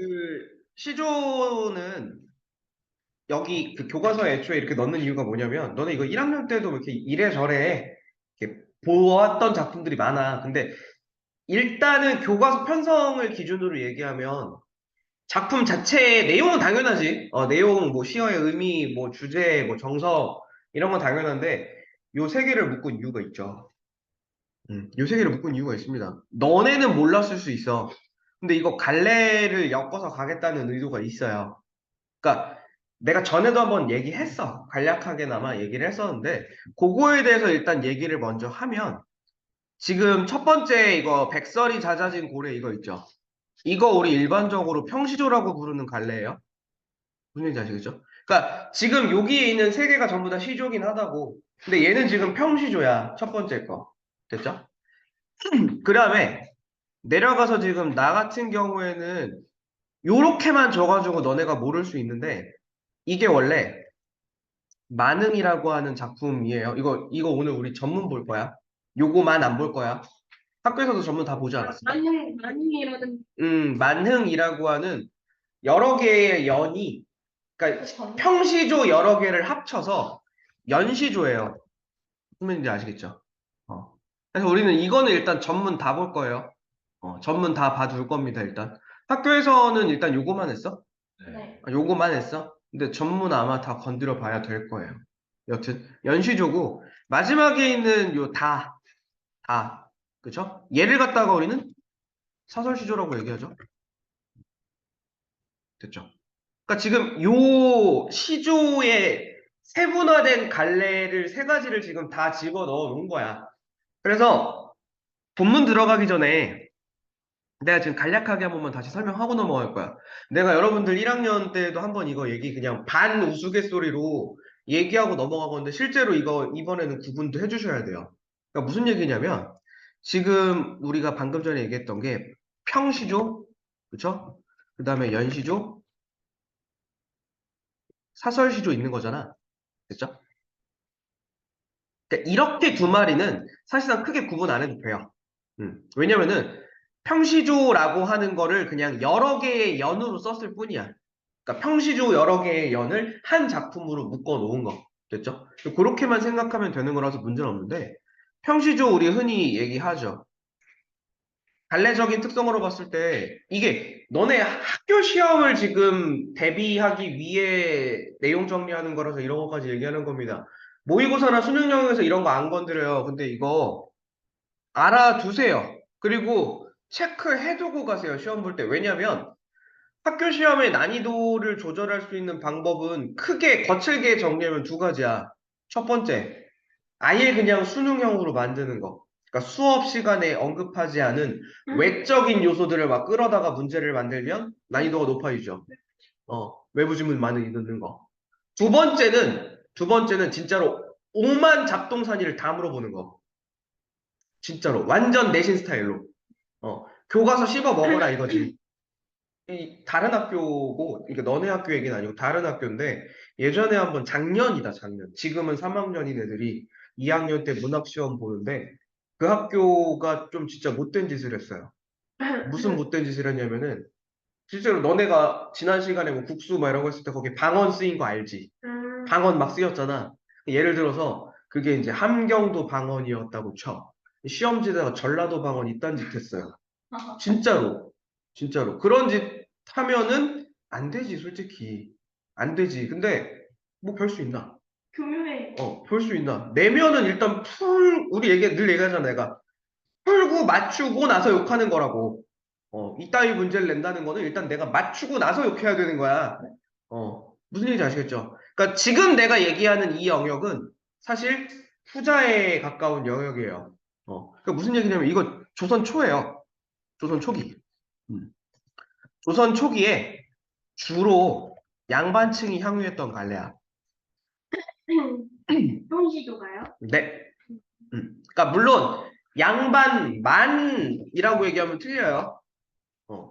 그 시조는 여기 그 교과서에 애초에 이렇게 넣는 이유가 뭐냐면 너는 이거 1학년 때도 이렇게 이래저래 이렇게 보았던 작품들이 많아. 근데 일단은 교과서 편성을 기준으로 얘기하면 작품 자체의 내용은 당연하지. 내용, 뭐 시어의 의미, 뭐 주제, 뭐 정서 이런 건 당연한데 요 세 개를 묶은 이유가 있죠. 요 세 개를 묶은 이유가 있습니다. 너네는 몰랐을 수 있어. 근데 이거 갈래를 엮어서 가겠다는 의도가 있어요. 그러니까 내가 전에도 한번 얘기했어. 간략하게나마 얘기를 했었는데 그거에 대해서 일단 얘기를 먼저 하면 지금 첫 번째 이거 백설이 잦아진 고래 이거 있죠. 이거 우리 일반적으로 평시조라고 부르는 갈래예요. 무슨 얘기인지 아시겠죠? 그러니까 지금 여기에 있는 세 개가 전부 다 시조긴 하다고. 근데 얘는 지금 평시조야. 첫 번째 거. 됐죠? 그 다음에 내려가서 지금 나 같은 경우에는 요렇게만 줘가지고 너네가 모를 수 있는데 이게 원래 만흥이라고 하는 작품이에요. 이거 오늘 우리 전문 볼 거야. 요거만 안 볼 거야. 학교에서도 전문 다 보지 않았어. 만능이라는 만흥이라고 하는 여러 개의 연이, 그러니까 평시조 여러 개를 합쳐서 연시조예요. 무슨 말인지 아시겠죠? 어. 그래서 우리는 이거는 일단 전문 다 볼 거예요. 전문 다 봐줄 겁니다, 일단. 학교에서는 일단 요거만 했어? 네. 요거만 했어? 근데 전문 아마 다 건드려 봐야 될 거예요. 여튼, 연시조고, 마지막에 있는 요 다. 그쵸? 얘를 갖다가 우리는 사설시조라고 얘기하죠. 됐죠? 그러니까 지금 요 시조의 세분화된 갈래를 세 가지를 지금 다 집어 넣어 놓은 거야. 그래서 본문 들어가기 전에 내가 지금 간략하게 한 번만 다시 설명하고 넘어갈 거야. 내가 여러분들 1학년 때도 한번 이거 얘기 그냥 반 우스갯소리로 얘기하고 넘어가건데 실제로 이거 이번에는 구분도 해주셔야 돼요. 그러니까 무슨 얘기냐면 지금 우리가 방금 전에 얘기했던 게 평시조, 그쵸? 그 다음에 연시조, 사설시조 있는 거잖아. 됐죠? 그러니까 이렇게 두 마리는 사실상 크게 구분 안 해도 돼요. 왜냐면은 평시조라고 하는 거를 그냥 여러 개의 연으로 썼을 뿐이야. 그러니까 평시조 여러 개의 연을 한 작품으로 묶어 놓은 거. 됐죠? 그렇게만 생각하면 되는 거라서 문제는 없는데 평시조 우리 흔히 얘기하죠. 갈래적인 특성으로 봤을 때 이게 너네 학교 시험을 지금 대비하기 위해 내용 정리하는 거라서 이런 것까지 얘기하는 겁니다. 모의고사나 수능 영역에서 이런 거 안 건드려요. 근데 이거 알아두세요. 그리고 체크해두고 가세요. 시험 볼 때. 왜냐면 학교 시험의 난이도를 조절할 수 있는 방법은 크게 거칠게 정리하면 두 가지야. 첫 번째, 아예 그냥 수능형으로 만드는 거. 그러니까 수업 시간에 언급하지 않은 외적인 요소들을 막 끌어다가 문제를 만들면 난이도가 높아지죠. 외부 지문 많이 넣는 거. 두 번째는 진짜로 오만 잡동사니를 다 물어보는 거. 진짜로. 완전 내신 스타일로. 교과서 씹어 먹어라 이거지. 이 다른 학교고, 그러니까 너네 학교 얘기는 아니고 다른 학교인데 예전에 한번 작년이다 작년. 지금은 3학년인 애들이 2학년 때 문학시험 보는데 그 학교가 좀 진짜 못된 짓을 했어요. 무슨 못된 짓을 했냐면은 실제로 너네가 지난 시간에 뭐 국수 막 이런 거 했을 때 거기 방언 쓰인 거 알지? 방언 막 쓰였잖아. 예를 들어서 그게 이제 함경도 방언이었다고 쳐. 시험지다가 전라도 방언 이딴 짓 했어요. 진짜로. 진짜로. 그런 짓 하면은 안 되지, 솔직히. 안 되지. 근데 뭐 별 수 있나? 교묘해. 별 수 있나? 내면은 일단 우리 늘 얘기하잖아, 내가. 풀고 맞추고 나서 욕하는 거라고. 이따위 문제를 낸다는 거는 일단 내가 맞추고 나서 욕해야 되는 거야. 무슨 얘기인지 아시겠죠? 그러니까 지금 내가 얘기하는 이 영역은 사실 후자에 가까운 영역이에요. 그러니까 무슨 얘기냐면 이거 조선 초예요. 조선 초기. 음. 조선 초기에 주로 양반층이 향유했던 갈래야. 형시조가요? 네. 그러니까 물론 양반만이라고 얘기하면 틀려요.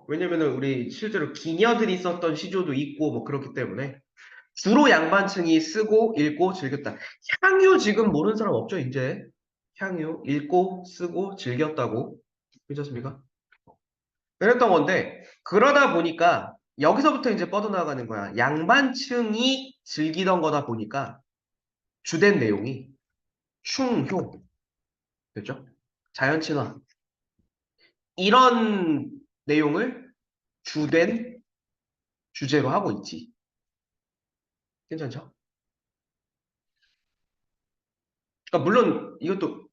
왜냐면은 우리 실제로 기녀들이 썼던 시조도 있고 뭐 그렇기 때문에 주로 양반층이 쓰고 읽고 즐겼다. 향유 지금 모르는 사람 없죠, 이제? 향유 읽고 쓰고 즐겼다고. 괜찮습니까? 그랬던 건데 그러다 보니까 여기서부터 이제 뻗어나가는 거야. 양반층이 즐기던 거다 보니까 주된 내용이 충효, 그죠? 자연친화. 이런 내용을 주된 주제로 하고 있지. 괜찮죠? 그러니까 물론 이것도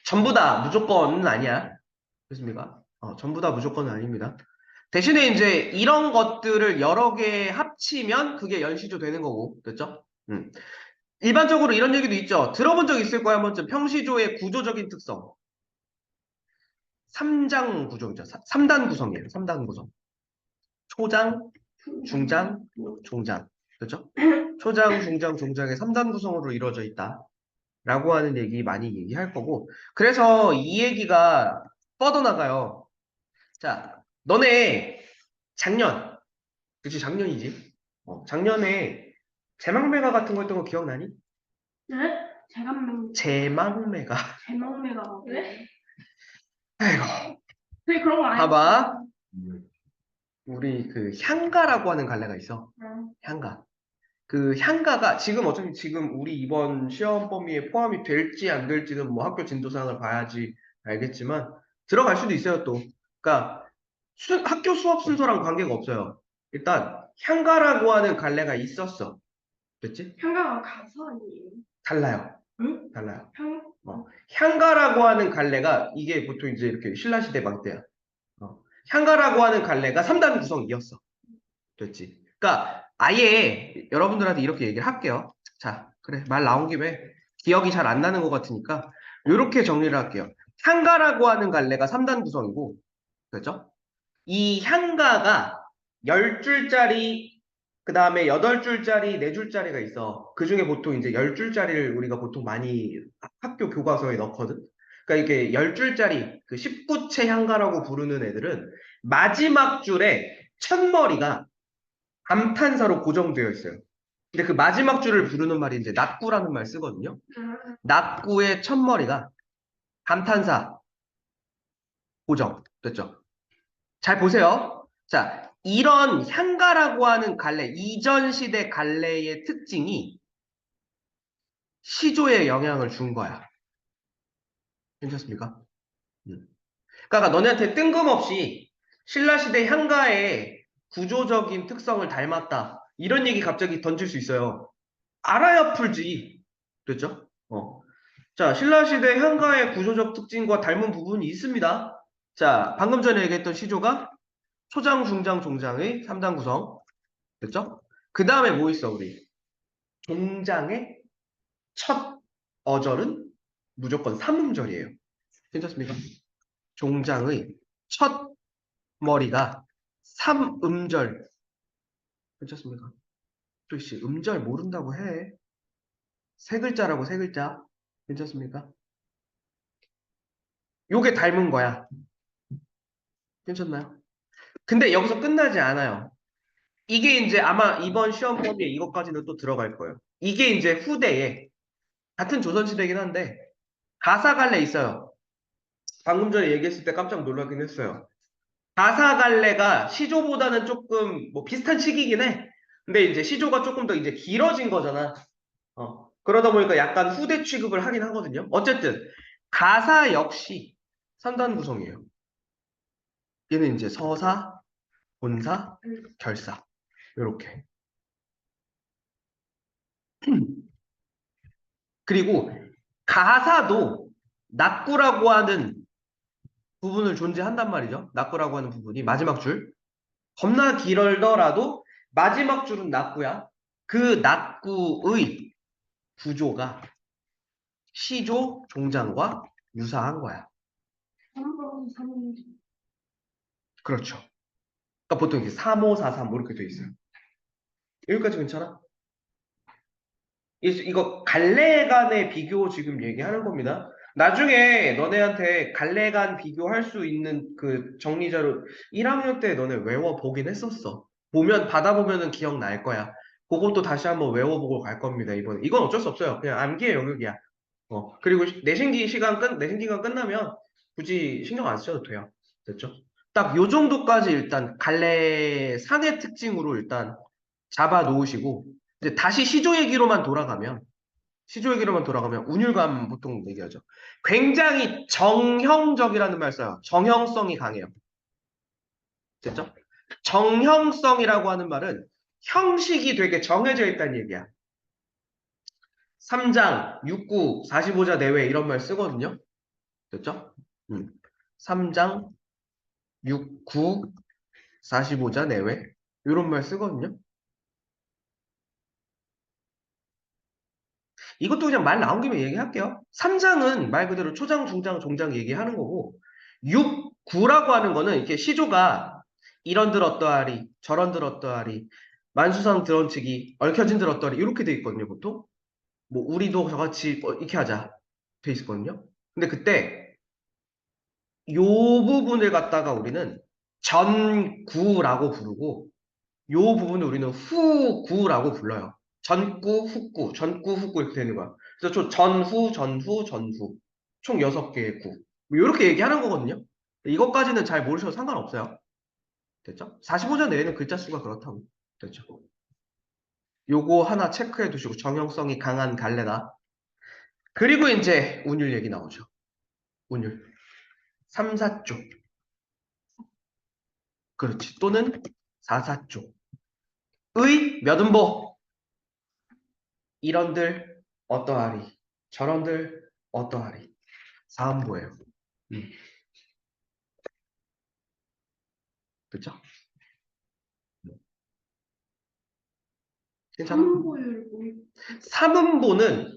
전부 다 무조건은 아니야. 그렇습니까? 전부 다 무조건은 아닙니다. 대신에 이제 이런 것들을 여러 개 합치면 그게 연시조 되는 거고, 됐죠? 일반적으로 이런 얘기도 있죠. 들어본 적 있을 거야, 한 번쯤. 평시조의 구조적인 특성. 3장 구조이죠. 3단 구성이에요. 3단 구성. 초장, 중장, 종장. 그렇죠? 초장, 중장, 종장의 3단 구성으로 이루어져 있다. 라고 하는 얘기 많이 얘기할 거고. 그래서 이 얘기가 뻗어나가요. 자, 너네 작년, 그치, 작년이지. 작년에 제망매가 같은 거 했던 거 기억나니? 네? 제감명 제망매가. 제망매가 네? 아이고, 네 그런 거 아니에요. 봐봐. 우리 그 향가라고 하는 갈래가 있어. 응. 향가. 그 향가가 지금 어차피 지금 우리 이번 시험 범위에 포함이 될지 안 될지는 뭐 학교 진도사항을 봐야지 알겠지만 들어갈 수도 있어요 또. 그러니까 학교 수업 순서랑 관계가 없어요. 일단 향가라고 하는 갈래가 있었어. 됐지? 향가가 가서 아니에요. 달라요. 응? 달라요. 향? 향가라고 하는 갈래가 이게 보통 이제 이렇게 신라시대 막대야. 향가라고 하는 갈래가 3단 구성이었어. 됐지? 그러니까 아예 여러분들한테 이렇게 얘기를 할게요. 자, 그래. 말 나온 김에 기억이 잘 안 나는 것 같으니까 이렇게 정리를 할게요. 향가라고 하는 갈래가 3단 구성이고, 그렇죠? 이 향가가 10줄짜리, 그 다음에 8줄짜리, 4줄짜리가 있어. 그 중에 보통 이제 10줄짜리를 우리가 보통 많이 학교 교과서에 넣거든. 그러니까 이게 10줄짜리, 그 19채 향가라고 부르는 애들은 마지막 줄에 첫머리가 감탄사로 고정되어 있어요. 근데 그 마지막 줄을 부르는 말이 이제 낙구라는 말 쓰거든요. 낙구의 첫머리가 감탄사 고정. 됐죠? 잘 보세요. 자, 이런 향가라고 하는 갈래, 이전 시대 갈래의 특징이 시조에 영향을 준 거야. 괜찮습니까? 음. 그러니까 너네한테 뜬금없이 신라시대 향가의 구조적인 특성을 닮았다. 이런 얘기 갑자기 던질 수 있어요. 알아야 풀지. 됐죠? 자, 신라시대 향가의 구조적 특징과 닮은 부분이 있습니다. 자, 방금 전에 얘기했던 시조가 초장, 중장, 종장의 3단 구성. 됐죠? 그 다음에 뭐 있어, 우리? 종장의 첫 어절은 무조건 삼음절이에요. 괜찮습니까? 종장의 첫 머리가 삼음절. 괜찮습니까? 또씨 음절 모른다고 해. 세 글자라고 세 글자. 괜찮습니까? 요게 닮은 거야. 괜찮나요? 근데 여기서 끝나지 않아요. 이게 이제 아마 이번 시험 범위에 이것까지는 또 들어갈 거예요. 이게 이제 후대에 같은 조선시대긴 한데 가사갈래 있어요. 방금 전에 얘기했을 때 깜짝 놀라긴 했어요. 가사갈래가 시조보다는 조금 뭐 비슷한 시기긴 해. 근데 이제 시조가 조금 더 이제 길어진 거잖아. 그러다 보니까 약간 후대 취급을 하긴 하거든요. 어쨌든 가사 역시 선단 구성이에요. 얘는 이제 서사, 본사, 결사. 이렇게. 그리고 가사도 낙구라고 하는 부분을 존재한단 말이죠. 낙구라고 하는 부분이 마지막 줄. 겁나 길더라도 마지막 줄은 낙구야. 그 낙구의 구조가 시조, 종장과 유사한 거야. 3번, 3번. 그렇죠. 그러니까 보통 이렇게 3543 뭐 이렇게 돼 있어요. 여기까지 괜찮아? 이거 갈래간의 비교 지금 얘기하는 겁니다. 나중에 너네한테 갈래간 비교할 수 있는 그 정리자료 1학년 때 너네 외워보긴 했었어. 받아보면은 기억날 거야. 그것도 다시 한번 외워보고 갈 겁니다, 이번에. 이건 어쩔 수 없어요. 그냥 암기의 영역이야. 그리고 내신기간 끝나면 굳이 신경 안 써도 돼요. 됐죠? 딱 요 정도까지 일단 갈래상의 특징으로 일단 잡아 놓으시고, 이제 다시 시조 얘기로만 돌아가면 운율감 보통 얘기하죠. 굉장히 정형적이라는 말 써요. 정형성이 강해요. 됐죠? 정형성이라고 하는 말은 형식이 되게 정해져 있다는 얘기야. 3장, 6구, 45자 내외 이런 말 쓰거든요. 됐죠? 3장, 6구, 45자 내외 이런 말 쓰거든요. 이것도 그냥 말 나온 김에 얘기할게요. 3장은 말 그대로 초장, 중장, 종장 얘기하는 거고 6, 9라고 하는 거는 이렇게 시조가 이런들 어떠하리, 저런들 어떠하리, 만수상 드런치기, 얽혀진들 어떠하리 이렇게 돼 있거든요, 보통. 뭐 우리도 저같이 이렇게 하자 돼 있었거든요. 근데 그때 요 부분을 갖다가 우리는 전구라고 부르고 요 부분을 우리는 후구라고 불러요. 전구, 후구, 전구, 후구 이렇게 되는 거야. 그래서 전후, 전후, 전후. 총 6개의 구. 뭐 이렇게 얘기하는 거거든요. 이것까지는 잘 모르셔도 상관없어요. 됐죠? 45자 내에는 글자 수가 그렇다고. 됐죠? 요거 하나 체크해 두시고 정형성이 강한 갈래다. 그리고 이제 운율 얘기 나오죠. 운율. 3, 4조. 그렇지. 또는 4, 4조. 의 몇 음보. 이런들 어떠하리. 저런들 어떠하리. 4음보예요. 음, 그쵸? 괜찮아? 삼보율 뭐 3음보는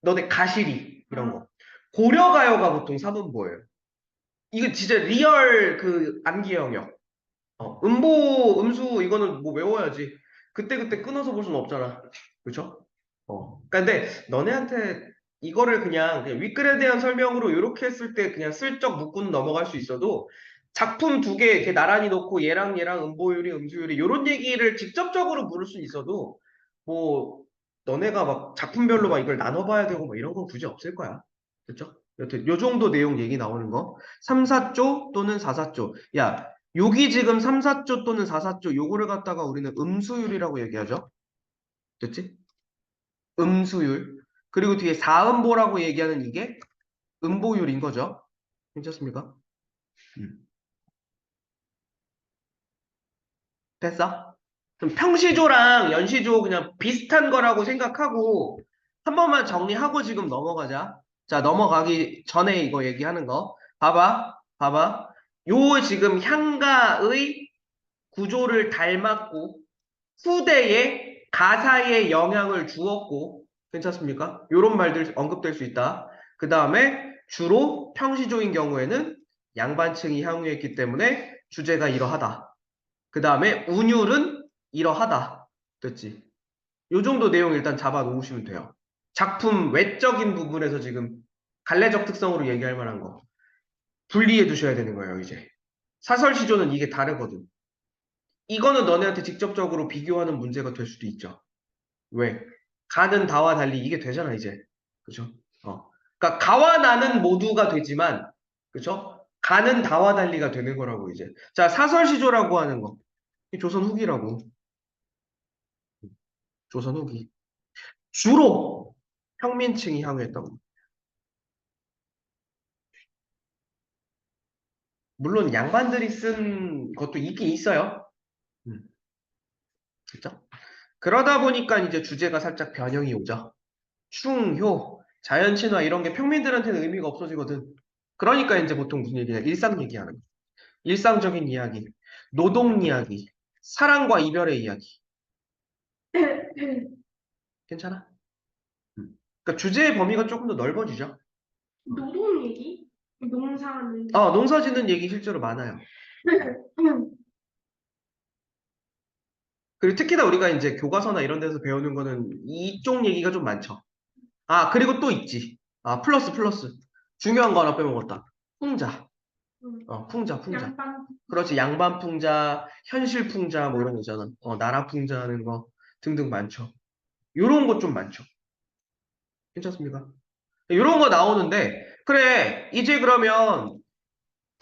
너네 가시리 이런 거. 고려가요가 보통 3음보예요. 이거 진짜 리얼 그 암기 영역. 음보, 음수 이거는 뭐 외워야지. 그때그때 끊어서 볼 수는 없잖아. 그쵸? 근데 너네한테 이거를 그냥 윗글에 대한 설명으로 이렇게 했을 때 그냥 슬쩍 묶고 넘어갈 수 있어도 작품 2개 이렇게 나란히 놓고 얘랑 음보율이 음수율이 이런 얘기를 직접적으로 물을 수 있어도 뭐 너네가 막 작품별로 막 이걸 나눠봐야 되고 뭐 이런 건 굳이 없을 거야. 그쵸? 여튼 요 정도 내용 얘기 나오는 거 3, 4조 또는 4, 4조 야 여기 지금 3, 4조 또는 4, 4조 요거를 갖다가 우리는 음수율이라고 얘기하죠. 됐지? 음수율. 그리고 뒤에 4음보라고 얘기하는 이게 음보율인 거죠. 괜찮습니까? 음. 됐어? 그럼 평시조랑 연시조 그냥 비슷한 거라고 생각하고 한 번만 정리하고 지금 넘어가자. 자, 넘어가기 전에 이거 얘기하는 거. 봐봐, 봐봐. 요 지금 향가의 구조를 닮았고 후대에 가사에 영향을 주었고 괜찮습니까? 요런 말들 언급될 수 있다. 그 다음에 주로 평시조인 경우에는 양반층이 향유했기 때문에 주제가 이러하다. 그 다음에 운율은 이러하다. 됐지? 요 정도 내용 일단 잡아 놓으시면 돼요. 작품 외적인 부분에서 지금 갈래적 특성으로 얘기할 만한 거 분리해 두셔야 되는 거예요, 이제. 사설시조는 이게 다르거든. 이거는 너네한테 직접적으로 비교하는 문제가 될 수도 있죠. 왜? 가는 다와 달리 이게 되잖아, 이제. 그죠? 그러니까 가와 나는 모두가 되지만, 그죠? 가는 다와 달리가 되는 거라고, 이제. 자, 사설시조라고 하는 거. 이 조선 후기라고. 조선 후기. 주로 평민층이 향유했다고. 물론 양반들이 쓴 것도 있긴 있어요. 음, 그죠? 그러다 보니까 이제 주제가 살짝 변형이 오죠. 충효, 자연친화 이런 게 평민들한테는 의미가 없어지거든. 그러니까 이제 보통 무슨 얘기냐? 일상 얘기하는 거. 일상적인 이야기, 노동 이야기, 사랑과 이별의 이야기. 괜찮아? 그러니까 주제의 범위가 조금 더 넓어지죠. 노동 얘기? 농사하는 농사 짓는 얘기 실제로 많아요. 그리고 특히나 우리가 이제 교과서나 이런 데서 배우는 거는 이쪽 얘기가 좀 많죠. 그리고 또 있지. 플러스. 중요한 거 하나 빼먹었다. 풍자. 풍자. 양반 그렇지. 양반 풍자, 현실 풍자, 뭐 이런 거 있잖아. 나라 풍자하는 거 등등 많죠. 요런 거 좀 많죠. 괜찮습니까? 요런 거 나오는데, 그래, 이제 그러면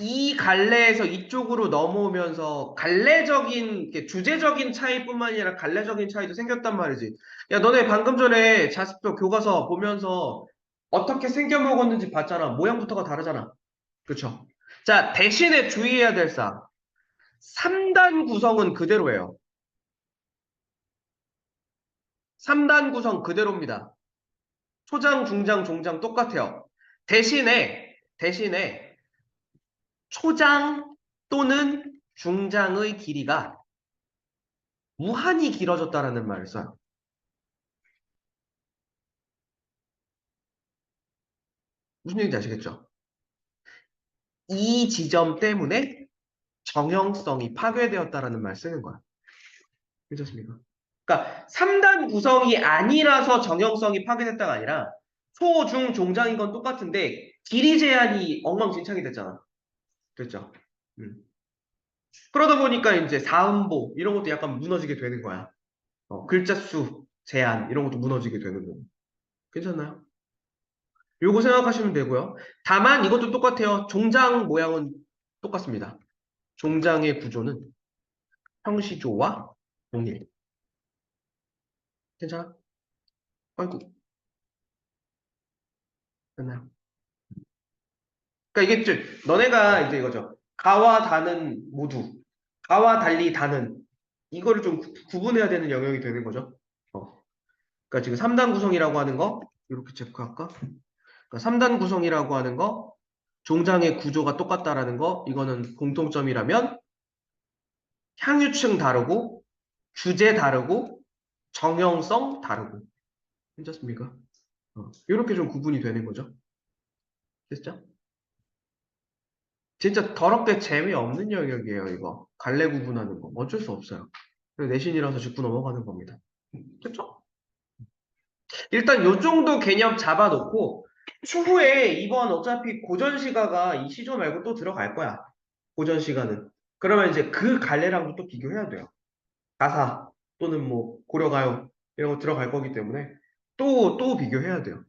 이 갈래에서 이쪽으로 넘어오면서 갈래적인 이렇게 주제적인 차이뿐만 아니라 갈래적인 차이도 생겼단 말이지. 야, 너네 방금 전에 자습서 교과서 보면서 어떻게 생겨 먹었는지 봤잖아. 모양부터가 다르잖아. 그쵸? 자, 대신에 주의해야 될 사항. 3단 구성은 그대로예요. 3단 구성 그대로입니다. 초장, 중장, 종장 똑같아요. 대신에 초장 또는 중장의 길이가 무한히 길어졌다라는 말을 써요. 무슨 얘기인지 아시겠죠? 이 지점 때문에 정형성이 파괴되었다라는 말 쓰는 거야. 괜찮습니까? 그러니까 3단 구성이 아니라서 정형성이 파괴됐다가 아니라 초, 중, 종장인 건 똑같은데 길이 제한이 엉망진창이 됐잖아. 됐죠? 음. 그러다 보니까 이제 사음보 이런 것도 약간 무너지게 되는 거야. 글자 수 제한 이런 것도 무너지게 되는 거고. 괜찮나요? 요거 생각하시면 되고요. 다만 이것도 똑같아요. 종장 모양은 똑같습니다. 종장의 구조는 형시조와 동일. 괜찮아? 아이고, 됐나요? 그러니까 이게 너네가 이제 이거죠. 가와 다는 모두, 가와 달리 다는 이거를 좀 구분해야 되는 영역이 되는 거죠. 그러니까 지금 3단 구성이라고 하는 거 이렇게 체크할까? 그러니까 3단 구성이라고 하는 거 종장의 구조가 똑같다라는 거 이거는 공통점이라면 향유층 다르고 주제 다르고 정형성 다르고 괜찮습니까? 이렇게 좀 구분이 되는 거죠. 됐죠? 진짜 더럽게 재미없는 영역이에요, 이거. 갈래 구분하는 거. 어쩔 수 없어요. 내신이라서 짚고 넘어가는 겁니다. 됐죠? 일단 요 정도 개념 잡아놓고 추후에 이번 어차피 고전 시가가 이 시조 말고 또 들어갈 거야. 고전 시가는. 그러면 이제 그 갈래랑도 또 비교해야 돼요. 가사 또는 뭐 고려가요 이런 거 들어갈 거기 때문에 또 비교해야 돼요.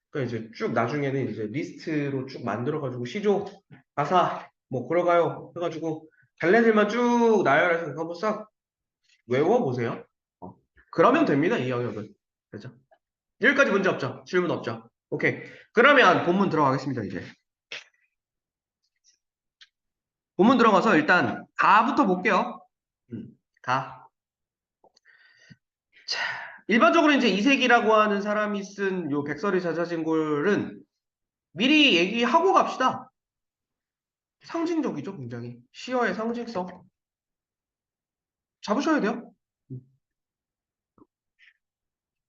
그러니까 이제 쭉 나중에는 이제 리스트로 쭉 만들어가지고 시조, 가사, 뭐 고려가요 해가지고 갈래들만 쭉 나열해서 그거 한번 싹 외워보세요. 어. 그러면 됩니다, 이 영역은. 그죠? 여기까지 문제 없죠? 질문 없죠? 오케이. 그러면 본문 들어가겠습니다, 이제. 본문 들어가서 일단 가부터 볼게요. 가. 자, 일반적으로 이제 이색이라고 하는 사람이 쓴 요 백설이 자자진골은 미리 얘기하고 갑시다. 상징적이죠, 굉장히. 시어의 상징성. 잡으셔야 돼요.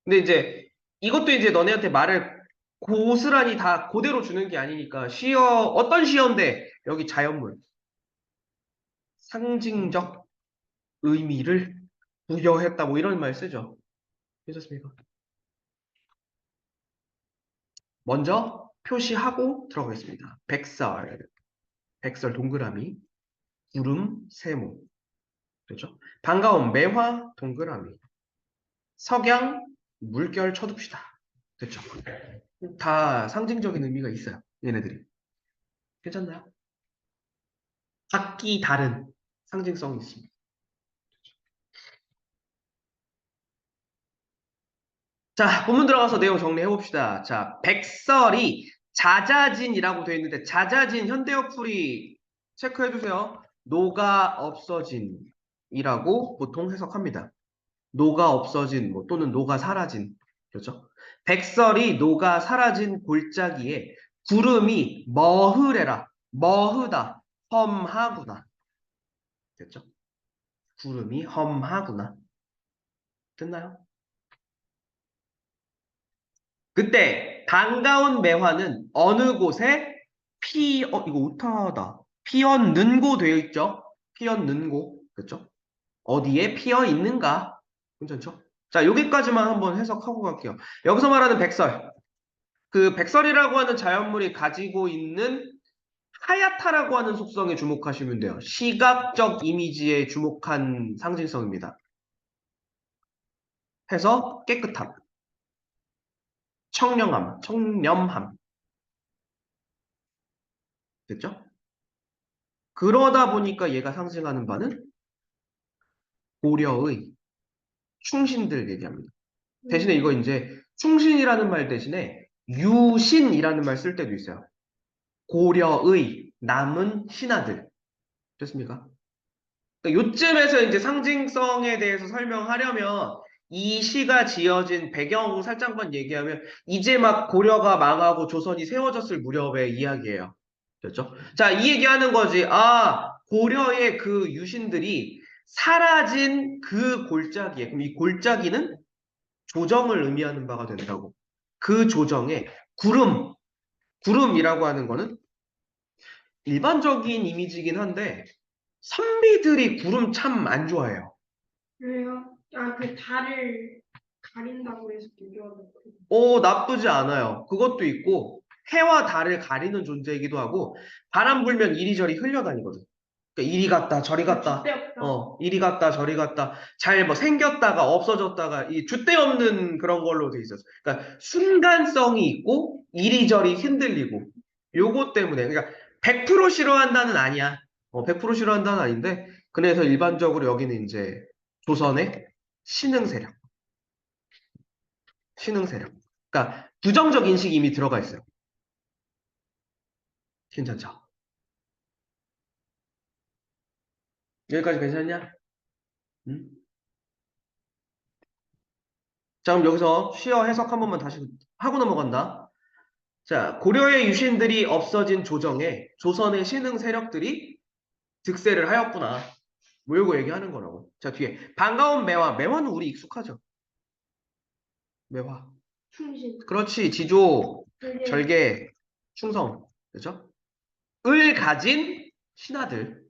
근데 이제 이것도 이제 너네한테 말을 고스란히 다 그대로 주는 게 아니니까 시어, 어떤 시어인데 여기 자연물. 상징적 의미를 부여했다 뭐 이런 말 쓰죠. 괜찮습니까? 먼저 표시하고 들어가겠습니다. 백설 동그라미, 구름 세모. 그렇죠? 반가움 매화 동그라미, 석양 물결 쳐둡시다. 됐죠? 다 상징적인 의미가 있어요. 얘네들이. 괜찮나요? 각기 다른 상징성이 있습니다. 자, 본문 들어가서 내용 정리해 봅시다. 자, 백설이 자자진이라고 되어 있는데 자자진 현대어풀이 체크해 주세요. 녹아 없어진이라고 보통 해석합니다. 녹아 없어진 뭐 또는 녹아 사라진 그렇죠? 백설이 녹아 사라진 골짜기에 구름이 머흐레라 머흐다 험하구나 됐죠? 구름이 험하구나 됐나요? 그때 반가운 매화는 어느 곳에 이거 오타다 피었는고 되어 있죠? 피었는고 그렇죠? 어디에 피어 있는가 괜찮죠? 자 여기까지만 한번 해석하고 갈게요. 여기서 말하는 백설 그 백설이라고 하는 자연물이 가지고 있는 하얗다라고 하는 속성에 주목하시면 돼요. 시각적 이미지에 주목한 상징성입니다. 해서 깨끗함, 청렴함, 됐죠? 그러다 보니까 얘가 상징하는 바는 고려의 충신들 얘기합니다. 대신에 이거 이제 충신이라는 말 대신에 유신이라는 말 쓸 때도 있어요. 고려의 남은 신하들. 됐습니까? 그러니까 요쯤에서 이제 상징성에 대해서 설명하려면 이 시가 지어진 배경 살짝만 얘기하면 이제 막 고려가 망하고 조선이 세워졌을 무렵의 이야기예요. 됐죠? 자, 이 얘기하는 거지. 아, 고려의 그 유신들이 사라진 그 골짜기에. 그럼 이 골짜기는 조정을 의미하는 바가 된다고. 그 조정에 구름이라고 하는 거는 일반적인 이미지긴 한데 선비들이 구름 참 안 좋아해요. 왜요? 아, 그 달을 가린다고 해서 비교하는 거. 나쁘지 않아요. 그것도 있고 해와 달을 가리는 존재이기도 하고 바람 불면 이리저리 흘려다니거든. 그러니까 이리 갔다 저리 갔다 줏대없다. 이리 갔다 저리 갔다 잘 뭐 생겼다가 없어졌다가 이 줏대 없는 그런 걸로 돼 있었어. 그러니까 순간성이 있고 이리저리 흔들리고 요거 때문에 그러니까 100% 싫어한다는 아니야. 100% 싫어한다는 아닌데 그래서 일반적으로 여기는 이제 조선의 신흥 세력, 신흥 세력. 그러니까 부정적 인식이 이미 들어가 있어요. 괜찮죠? 여기까지 괜찮냐? 응? 자, 그럼 여기서 시어 해석 한 번만 다시 하고 넘어간다. 자, 고려의 유신들이 없어진 조정에 조선의 신흥 세력들이 득세를 하였구나. 뭐 요거 얘기하는 거라고. 자, 뒤에 반가운 매화. 매화는 우리 익숙하죠. 매화. 충신. 그렇지. 지조, 그게 절개, 충성. 그렇죠? 을 가진 신하들.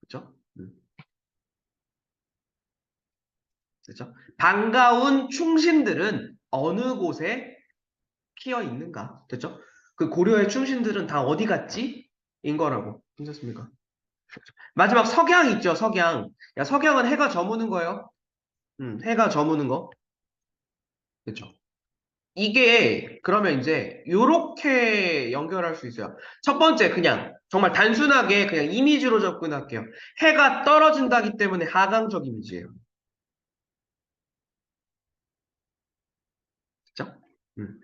그렇죠? 그렇죠? 반가운 충신들은 어느 곳에 피어 있는가? 됐죠? 그 고려의 충신들은 다 어디 갔지? 인 거라고. 괜찮습니까? 마지막 석양 있죠, 석양. 야, 석양은 해가 저무는 거예요. 해가 저무는 거. 그렇죠? 이게 그러면 이제 요렇게 연결할 수 있어요. 첫 번째 그냥 정말 단순하게 그냥 이미지로 접근할게요. 해가 떨어진다기 때문에 하강적 이미지예요. 그렇죠? 음.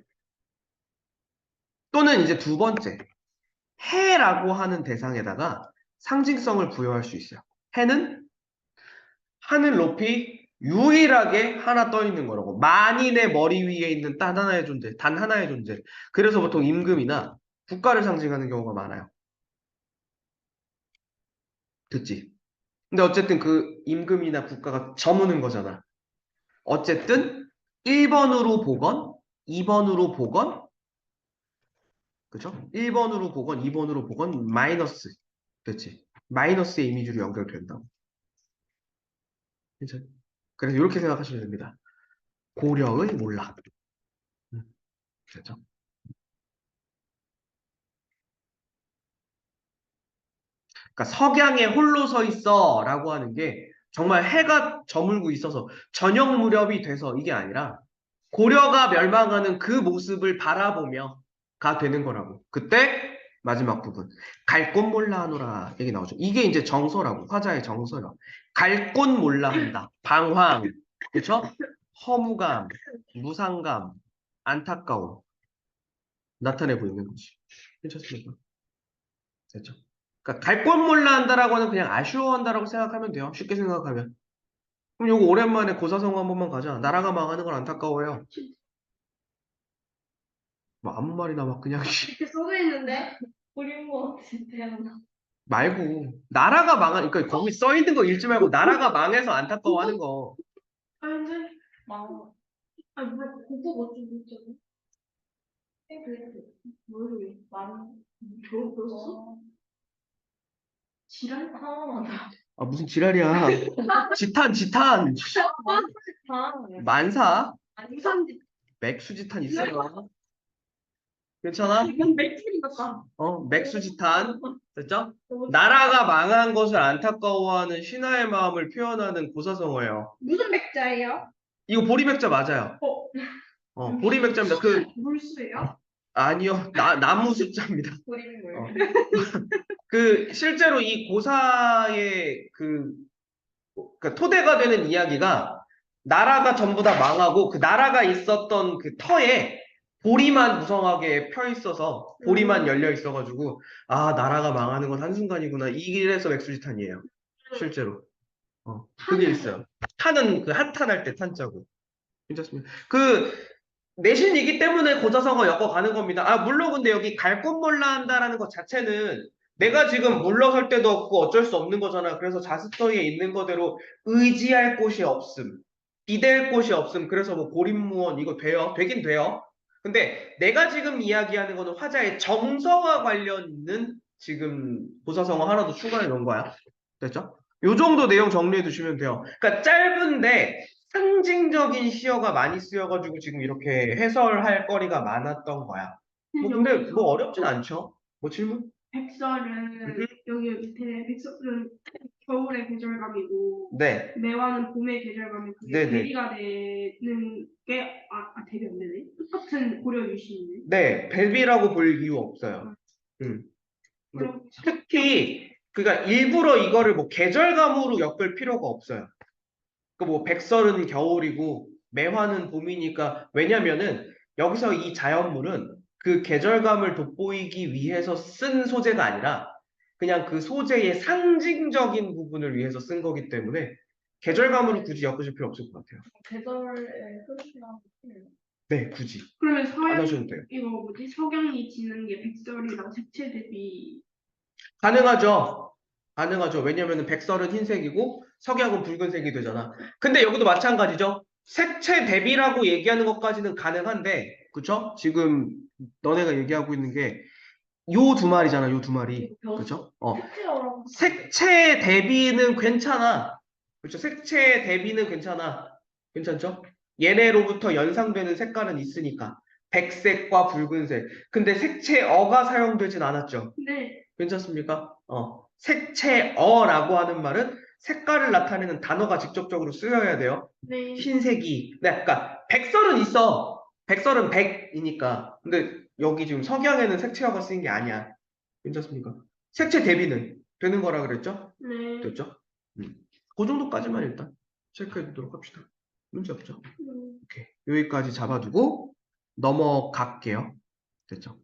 또는 이제 두 번째 해라고 하는 대상에다가 상징성을 부여할 수 있어요. 해는 하늘 높이 유일하게 하나 떠 있는 거라고. 만인의 머리 위에 있는 단 하나의 존재, 단 하나의 존재. 그래서 보통 임금이나 국가를 상징하는 경우가 많아요. 듣지? 근데 어쨌든 그 임금이나 국가가 저무는 거잖아. 어쨌든 1번으로 보건, 2번으로 보건, 그죠? 1번으로 보건, 2번으로 보건 마이너스. 그렇지? 마이너스의 이미지로 연결된다고. 괜찮? 그래서 이렇게 생각하시면 됩니다. 고려의 몰락. 그렇죠? 그러니까 석양에 홀로 서 있어 라고 하는 게 정말 해가 저물고 있어서 저녁 무렵이 돼서 이게 아니라 고려가 멸망하는 그 모습을 바라보며 가 되는 거라고. 그때 마지막 부분 갈 곳 몰라 하노라 얘기 나오죠. 이게 이제 정서라고. 화자의 정서라. 갈 곳 몰라 한다. 방황, 그렇죠? 허무감, 무상감, 안타까움 나타내고 있는 거지. 괜찮습니까? 됐죠? 그러니까 갈 곳 몰라 한다라고 하는 그냥 아쉬워한다라고 생각하면 돼요. 쉽게 생각하면. 그럼 요거 오랜만에 고사성 한 번만 가자. 나라가 망하는 건 안타까워요. 뭐 아무 말이나 막 그냥 이렇게 써져 있는데 우리 뭐 진짜 말고 나라가 그러니까 거기 써 있는 거 읽지 말고 나라가 망해서 안타까워하는 거. 아니 근데 막 아니 뭐야 고국 어쩌고 저쩌고 뭘 많이 들었어? 지랄 하나만 아 무슨 지랄이야. 지탄 만사 우산 맥수지탄 있어요. 괜찮아? 이건 맥주인 같다. 맥수지탄 됐죠? 나라가 망한 것을 안타까워하는 신하의 마음을 표현하는 고사성어예요. 무슨 맥자예요? 이거 보리맥자 맞아요. 보리맥자입니다. 물수예요? 아니요, 나무 숫자입니다. 고립물. 어. 그 실제로 이 고사의 그 토대가 되는 이야기가 나라가 전부 다 망하고 그 나라가 있었던 그 터에 보리만 무성하게 펴 있어서 보리만 열려 있어가지고 아 나라가 망하는 건 한순간이구나 이래서 맥수지탄이에요. 실제로. 그게 있어요. 탄은 그 한탄할 때 탄자고. 괜찮습니다. 그 내신이기 때문에 고사성어 엮어가는 겁니다. 아 물론 근데 여기 갈 곳 몰라 한다라는 것 자체는 내가 지금 물러설 데도 없고 어쩔 수 없는 거잖아. 그래서 자습서에 있는 거대로 의지할 곳이 없음, 기댈 곳이 없음. 그래서 뭐 고립무원 이거 돼요. 되긴 돼요. 근데 내가 지금 이야기하는 거는 화자의 정서와 관련 있는 지금 고사성어 하나 더 추가해 놓은 거야. 됐죠? 요 정도 내용 정리해 두시면 돼요. 그러니까 짧은데 상징적인 시어가 많이 쓰여가지고 지금 이렇게 해설할 거리가 많았던 거야. 뭐 근데 뭐 어렵진 않죠? 뭐 질문? 백설은 여기 밑에 백설은 겨울의 계절감이고 네, 매화는 봄의 계절감이 그게 네네. 대비가 되는 게 대비 안 되네. 똑같은 고려 유시이네. 네, 벨비라고 볼 이유 없어요. 음. 뭐 그럼 특히 그러니까 일부러 이거를 뭐 계절감으로 엮을 필요가 없어요. 그 뭐 백설은 겨울이고 매화는 봄이니까 왜냐면은 여기서 이 자연물은 그 계절감을 돋보이기 위해서 쓴 소재가 아니라 그냥 그 소재의 상징적인 부분을 위해서 쓴 거기 때문에 계절감으로 굳이 엮으실 필요 없을 것 같아요. 계절의 흐름이랑 네, 굳이 그러면 안 서양 하셔도 돼요. 이거 뭐지 석양이 지는 게 백설이랑 색채 대비 가능하죠. 가능하죠. 왜냐면은 백설은 흰색이고 석양은 붉은색이 되잖아. 근데 여기도 마찬가지죠. 색채 대비라고 얘기하는 것까지는 가능한데, 그쵸? 지금 너네가 얘기하고 있는 게 요 두 마리잖아, 요 두 마리. 그쵸? 색채어라고 색채 대비는 괜찮아. 그쵸? 색채 대비는 괜찮아. 괜찮죠? 얘네로부터 연상되는 색깔은 있으니까. 백색과 붉은색. 근데 색채어가 사용되진 않았죠. 네. 괜찮습니까? 색채어라고 하는 말은 색깔을 나타내는 단어가 직접적으로 쓰여야 돼요. 네. 흰색이. 네, 그러니까 백설은 있어. 백설은 백이니까. 근데 여기 지금 석양에는 색채어가 쓰인 게 아니야. 괜찮습니까? 색채 대비는 되는 거라 그랬죠? 네. 됐죠? 그 정도까지만 일단 체크해 보도록 합시다. 문제 없죠? 오케이. 여기까지 잡아두고 넘어갈게요. 됐죠?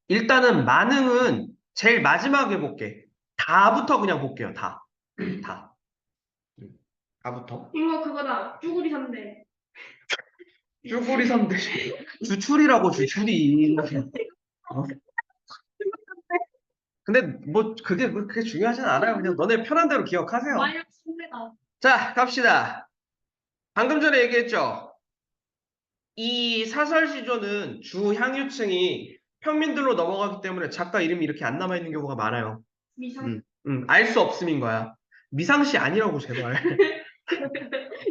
일단은 만응은 제일 마지막에 볼게. 다부터 그냥 볼게요. 다. 다. 다부터. 이거 그거다. 쭈구리 삼대. 쭈구리 삼대 주출이라고 주출이. 어? 근데 뭐 그게 그렇게 중요하진 않아요. 그냥 너네 편한 대로 기억하세요. 마이너스 3대다. 자, 갑시다. 방금 전에 얘기했죠. 이 사설시조는 주 향유층이 평민들로 넘어가기 때문에 작가 이름이 이렇게 안 남아있는 경우가 많아요. 미상. 알 수 없음인 거야. 미상시 아니라고, 제발.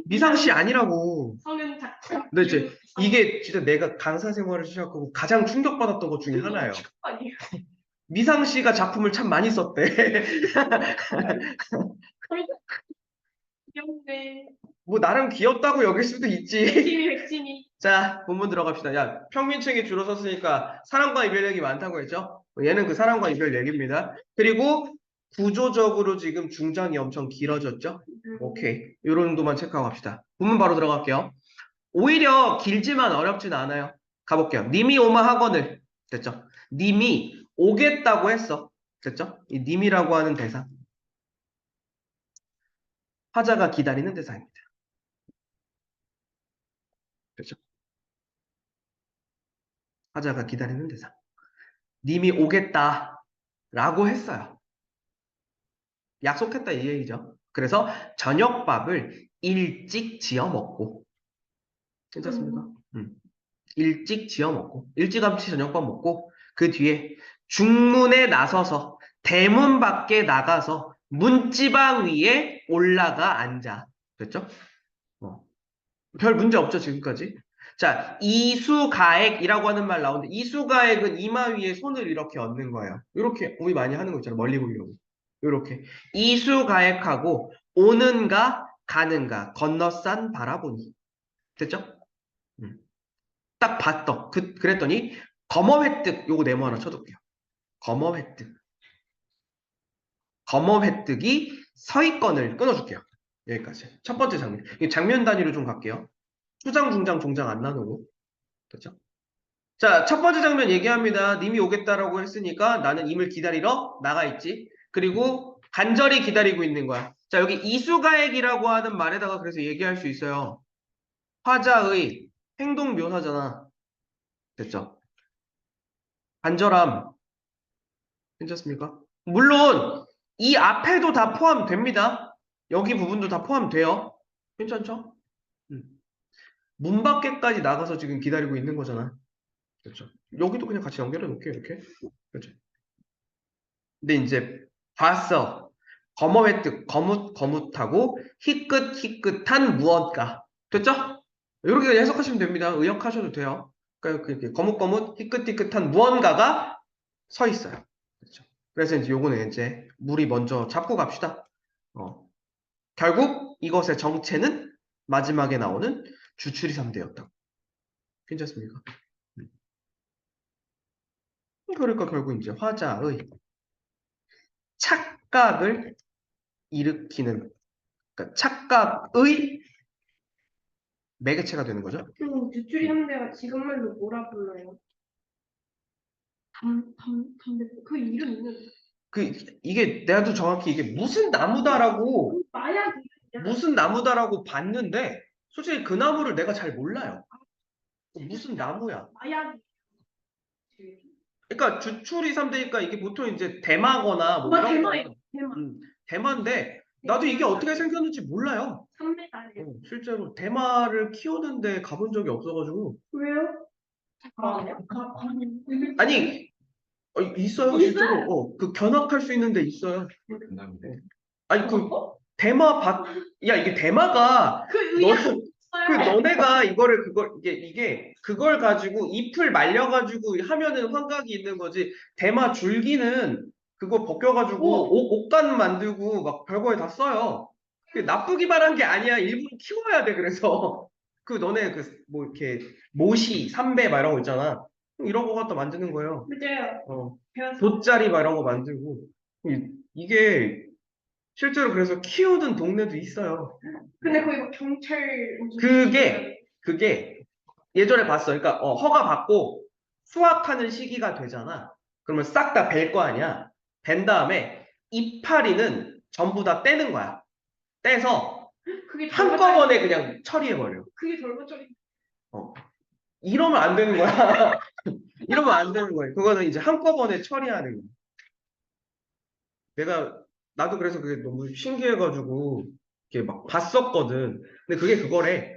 미상시 아니라고. 성은 작품. 근데 이제 이게 진짜 내가 강사 생활을 시작하고 가장 충격받았던 것 중에 하나예요. 아니에요. 미상시가 작품을 참 많이 썼대. 귀엽네. 뭐 나름 귀엽다고 여길 수도 있지. 백진이. 자, 본문 들어갑시다. 야, 평민층이 줄어 섰으니까 사랑과 이별 얘기 많다고 했죠? 얘는 그 사랑과 이별 얘기입니다. 그리고 구조적으로 지금 중장이 엄청 길어졌죠? 오케이. 요런 정도만 체크하고 갑시다. 본문 바로 들어갈게요. 오히려 길지만 어렵진 않아요. 가볼게요. 님이 오마 학원을. 됐죠? 님이 오겠다고 했어. 됐죠? 이 님이라고 하는 대상. 화자가 기다리는 대상입니다. 됐죠? 화자가 기다리는 대상. 님이 오겠다라고 했어요. 약속했다 이 얘기죠. 그래서 저녁밥을 일찍 지어 먹고. 괜찮습니까? 일찍 지어 먹고. 일찌감치 저녁밥 먹고 그 뒤에 중문에 나서서 대문 밖에 나가서 문지방 위에 올라가 앉아. 됐죠? 별 문제 없죠, 지금까지. 자, 이수가액이라고 하는 말 나오는데, 이수가액은 이마 위에 손을 이렇게 얹는 거예요. 이렇게, 우리 많이 하는 거 있잖아요. 멀리 보려고. 이렇게. 이수가액하고, 오는가, 가는가, 건너산 바라보니. 됐죠? 딱 봤더. 그랬더니, 검어 획득 요거 네모 하나 쳐둘게요. 검어 획득. 검어 획득이 서위권을 끊어줄게요. 여기까지. 첫 번째 장면. 이 장면 단위로 좀 갈게요. 초장, 중장, 종장 안 나누고. 됐죠? 자, 첫 번째 장면 얘기합니다. 님이 오겠다라고 했으니까 나는 임을 기다리러 나가 있지. 그리고 간절히 기다리고 있는 거야. 자, 여기 이수가액이라고 하는 말에다가 그래서 얘기할 수 있어요. 화자의 행동 묘사잖아. 됐죠? 간절함. 괜찮습니까? 물론 이 앞에도 다 포함됩니다. 여기 부분도 다 포함돼요. 괜찮죠? 음. 문 밖에까지 나가서 지금 기다리고 있는 거잖아. 그렇죠? 여기도 그냥 같이 연결해 놓을게요. 이렇게. 그렇죠? 근데 이제 봤어. 검어 획득, 거뭇거뭇하고 희끗희끗한 무언가. 됐죠? 이렇게 해석하시면 됩니다. 의역하셔도 돼요. 그러니까 그렇게 거뭇거뭇, 희끗희끗한 무언가가 서 있어요. 그렇죠? 그래서 이제 요거는 이제 물이 먼저 잡고 갑시다. 결국 이것의 정체는 마지막에 나오는 주추리 3대였다. 괜찮습니까? 그러니까 결국 이제 화자의 착각을 일으키는, 그러니까 착각의 매개체가 되는 거죠. 그럼 주추리 3대가 지금 말로 뭐라 불러요? 담배 그 이름 있는데 이게 내가도 정확히 이게 무슨 나무다라고 마약 무슨 나무다라고 봤는데 솔직히 그 나무를 내가 잘 몰라요. 무슨 나무야? 마약 그러니까 주추리 3대니까 이게 보통 이제 대마거나 뭐 이런 대마예요. 거예요. 대마. 대마인데 나도 이게 어떻게 생겼는지 몰라요. 3대가예요. 실제로 대마를 키우는데 가본 적이 없어가지고. 왜요? 아니 있어요 실제로. 그 견학할 수 있는데 있어요. 아니 그 대마 야 이게 대마가 그 너, 의학 그 너네가 이게 그걸 가지고 잎을 말려가지고 하면은 환각이 있는 거지. 대마 줄기는 그거 벗겨가지고 옷감 만들고 막 별거에 다 써요. 그게 나쁘기만 한 게 아니야. 일부러 키워야 돼. 그래서 그 너네 그 뭐 이렇게 모시, 삼배 막 이런 거 있잖아. 이런 거 갖다 만드는 거예요. 맞아요. 돗자리 막 이런 거 만들고 이게 실제로 그래서 키우던 동네도 있어요. 근데 거기 막 경찰 그게 예전에 봤어. 그러니까 허가 받고 수확하는 시기가 되잖아. 그러면 싹 다 벨 거 아니야. 벤 다음에 이파리는 전부 다 떼는 거야. 떼서 그게 한꺼번에 그냥 처리해버려. 그게 덜벅저리 어. 이러면 안 되는 거야. 이러면 안 되는 거야. 그거는 이제 한꺼번에 처리하는 거야. 나도 그래서 그게 너무 신기해가지고 이렇게 막 봤었거든. 근데 그게 그거래.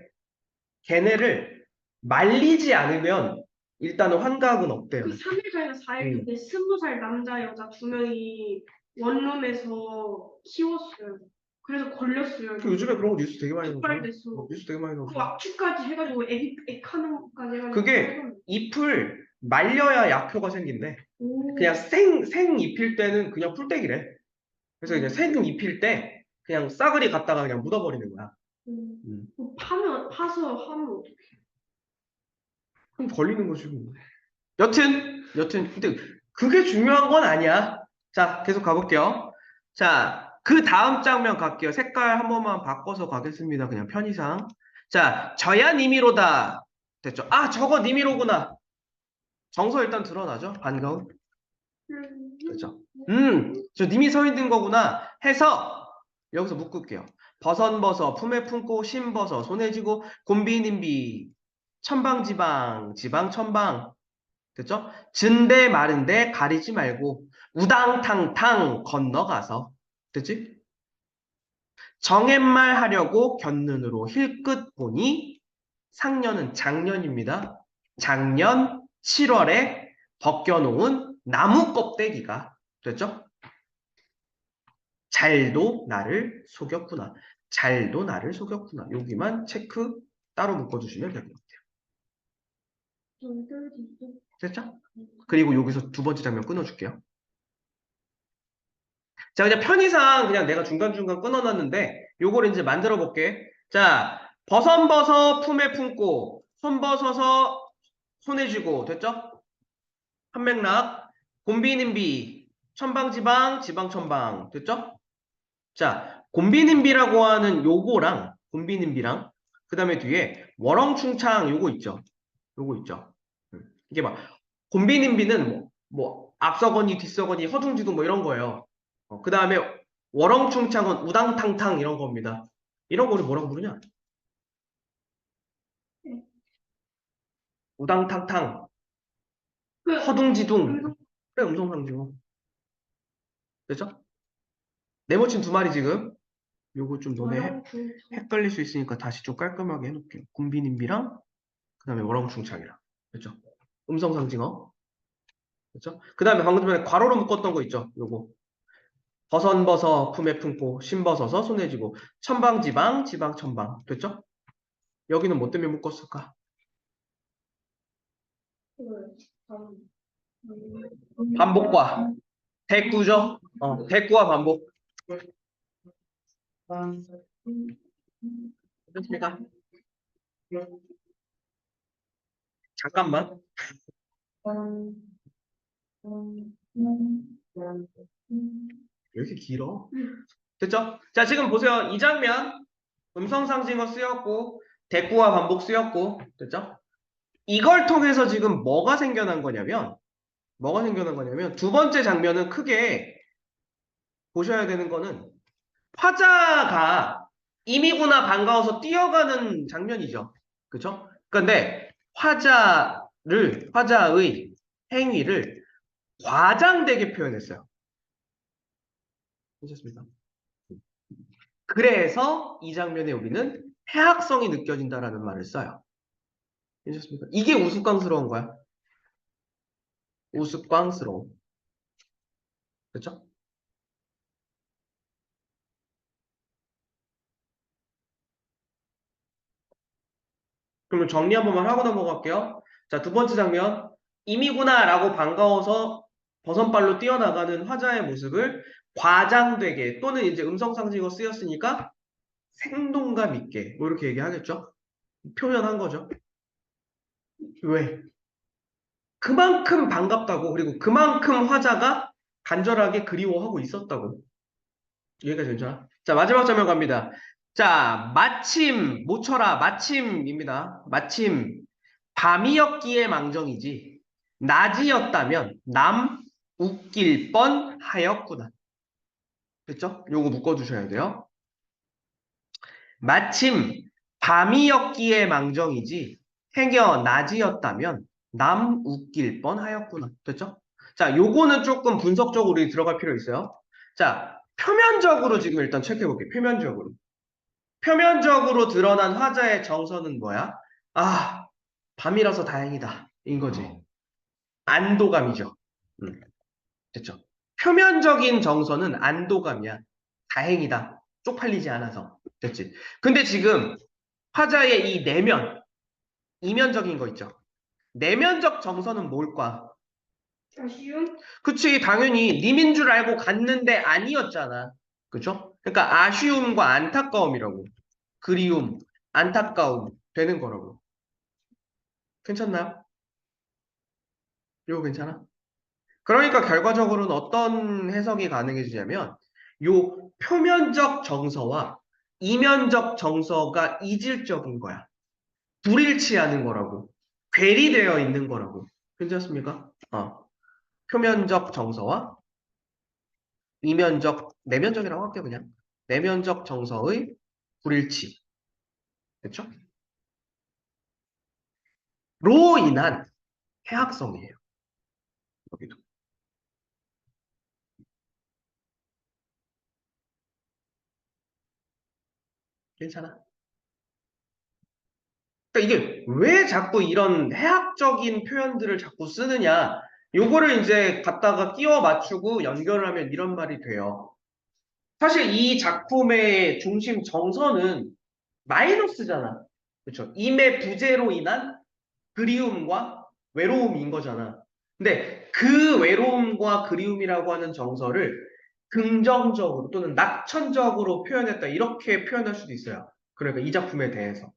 걔네를 말리지 않으면 일단은 환각은 없대요. 그 3일간이나 4일 그때 20살 남자 여자 2명이 원룸에서 키웠어요. 그래서 걸렸어요. 요즘에 그런 거 뉴스 되게 많이 나오죠. 적발됐어. 뉴스 되게 많이 그 나오죠. 악취까지 해가지고 액하는 것까지 해가지고 그게 잎을 말려야 약효가 생긴대. 오. 그냥 생 잎일 때는 그냥 풀떼기래. 그래서 그냥 생 잎일 때 그냥 싸그리 갖다가 그냥 묻어버리는 거야. 파서 하면 어떡해? 그럼 걸리는 거지 뭐. 여튼 근데 그게 중요한 건 아니야. 자, 계속 가볼게요. 자, 그 다음 장면 갈게요. 색깔 한 번만 바꿔서 가겠습니다. 그냥 편의상. 자, 저야 니미로다. 됐죠? 아, 저거 니미로구나. 정서 일단 드러나죠? 반가운. 그렇죠? 저 님이 서 있는 거구나 해서 여기서 묶을게요. 버선버섯, 품에 품고 신버섯, 손에 쥐고 곤비님비, 천방지방, 지방천방. 됐죠? 진대 마른데 가리지 말고 우당탕탕 건너가서. 됐지? 정옛말 하려고 곁눈으로 힐끗 보니 상년은 작년입니다. 작년 7월에 벗겨놓은 나무 껍데기가 됐죠? 잘도 나를 속였구나. 잘도 나를 속였구나. 여기만 체크 따로 묶어주시면 될 것 같아요. 됐죠? 그리고 여기서 두 번째 장면 끊어줄게요. 자, 그냥 편의상 그냥 내가 중간중간 끊어놨는데 요거를 이제 만들어 볼게. 자, 버선버섯 품에 품고 손 벗어서 손에 쥐고 됐죠? 한맥락, 곤비님비, 천방지방, 지방천방. 됐죠? 자, 곤비님비라고 하는 요거랑, 곤비님비랑, 그 다음에 뒤에 월엉충창 요거 있죠? 요거 있죠? 이게 막, 곤비님비는 앞서거니 뒤서거니 허둥지둥 뭐 이런 거예요. 그 다음에 월엉충창은 우당탕탕 이런 겁니다. 이런 거를 뭐라고 부르냐? 우당탕탕, 그 허둥지둥. 그래, 음성상징어. 됐죠? 네모친 두 마리 지금. 요거 좀 너네 헷갈릴 수 있으니까 다시 좀 깔끔하게 해놓을게요. 곤비님비랑, 그 다음에 월엉충창이랑. 됐죠? 음성상징어. 됐죠? 그 다음에 방금 전에 괄호로 묶었던 거 있죠? 요거. 버선버서, 품에 품고, 신버서서, 손에 쥐고, 천방지방, 지방천방. 됐죠? 여기는 뭐 때문에 묶었을까? 반복과 대꾸죠? 대꾸와 반복. 됐습니까? 잠깐만. 왜 이렇게 길어? 됐죠? 자, 지금 보세요. 이 장면, 음성상징어 쓰였고, 대꾸와 반복 쓰였고, 됐죠? 이걸 통해서 지금 뭐가 생겨난 거냐면, 두 번째 장면은 크게 보셔야 되는 거는, 화자가 이미구나 반가워서 뛰어가는 장면이죠. 그쵸? 근데, 화자의 행위를 과장되게 표현했어요. 보셨습니까? 그래서 이 장면에 우리는 해학성이 느껴진다라는 말을 써요. 괜찮습니까? 이게 우스꽝스러운 거야. 우스꽝스러움. 그렇죠? 그러면 정리 한 번만 하고 넘어갈게요. 자, 두 번째 장면. 이미구나 라고 반가워서 버선발로 뛰어나가는 화자의 모습을 과장되게 또는 이제 음성상징어 쓰였으니까 생동감 있게 뭐 이렇게 얘기하겠죠? 표현한 거죠. 왜? 그만큼 반갑다고 그리고 그만큼 화자가 간절하게 그리워하고 있었다고. 여기까지 괜찮아? 자, 마지막 장면 갑니다. 자, 마침, 모쳐라, 마침입니다. 마침, 밤이었기에 망정이지, 낮이었다면 남 웃길 뻔 하였구나. 됐죠? 요거 묶어주셔야 돼요. 마침, 밤이었기에 망정이지, 행여 낮이었다면 남 웃길 뻔 하였구나. 됐죠? 자, 요거는 조금 분석적으로 우리 들어갈 필요 있어요. 자, 표면적으로 지금 일단 체크해 볼게요. 표면적으로. 표면적으로 드러난 화자의 정서는 뭐야? 아, 밤이라서 다행이다. 인 거지. 안도감이죠. 됐죠. 표면적인 정서는 안도감이야. 다행이다. 쪽팔리지 않아서. 됐지. 근데 지금 화자의 이 내면, 이면적인 거 있죠. 내면적 정서는 뭘까? 아쉬움? 그치, 당연히 님인 줄 알고 갔는데 아니었잖아. 그쵸? 그러니까 아쉬움과 안타까움이라고. 그리움, 안타까움 되는 거라고. 괜찮나요? 이거 괜찮아? 그러니까 결과적으로는 어떤 해석이 가능해지냐면 요 표면적 정서와 이면적 정서가 이질적인 거야. 불일치하는 거라고. 괴리되어 있는 거라고. 괜찮습니까? 표면적 정서와 이면적, 내면적이라고 할게요, 그냥. 내면적 정서의 불일치. 됐죠? 로 인한 해악성이에요. 여기도. 괜찮아? 그러니까 이게 왜 자꾸 이런 해학적인 표현들을 자꾸 쓰느냐? 요거를 이제 갖다가 끼워 맞추고 연결을 하면 이런 말이 돼요. 사실 이 작품의 중심 정서는 마이너스잖아. 그렇죠? 임의 부재로 인한 그리움과 외로움인 거잖아. 근데 그 외로움과 그리움이라고 하는 정서를 긍정적으로 또는 낙천적으로 표현했다. 이렇게 표현할 수도 있어요. 그러니까 이 작품에 대해서.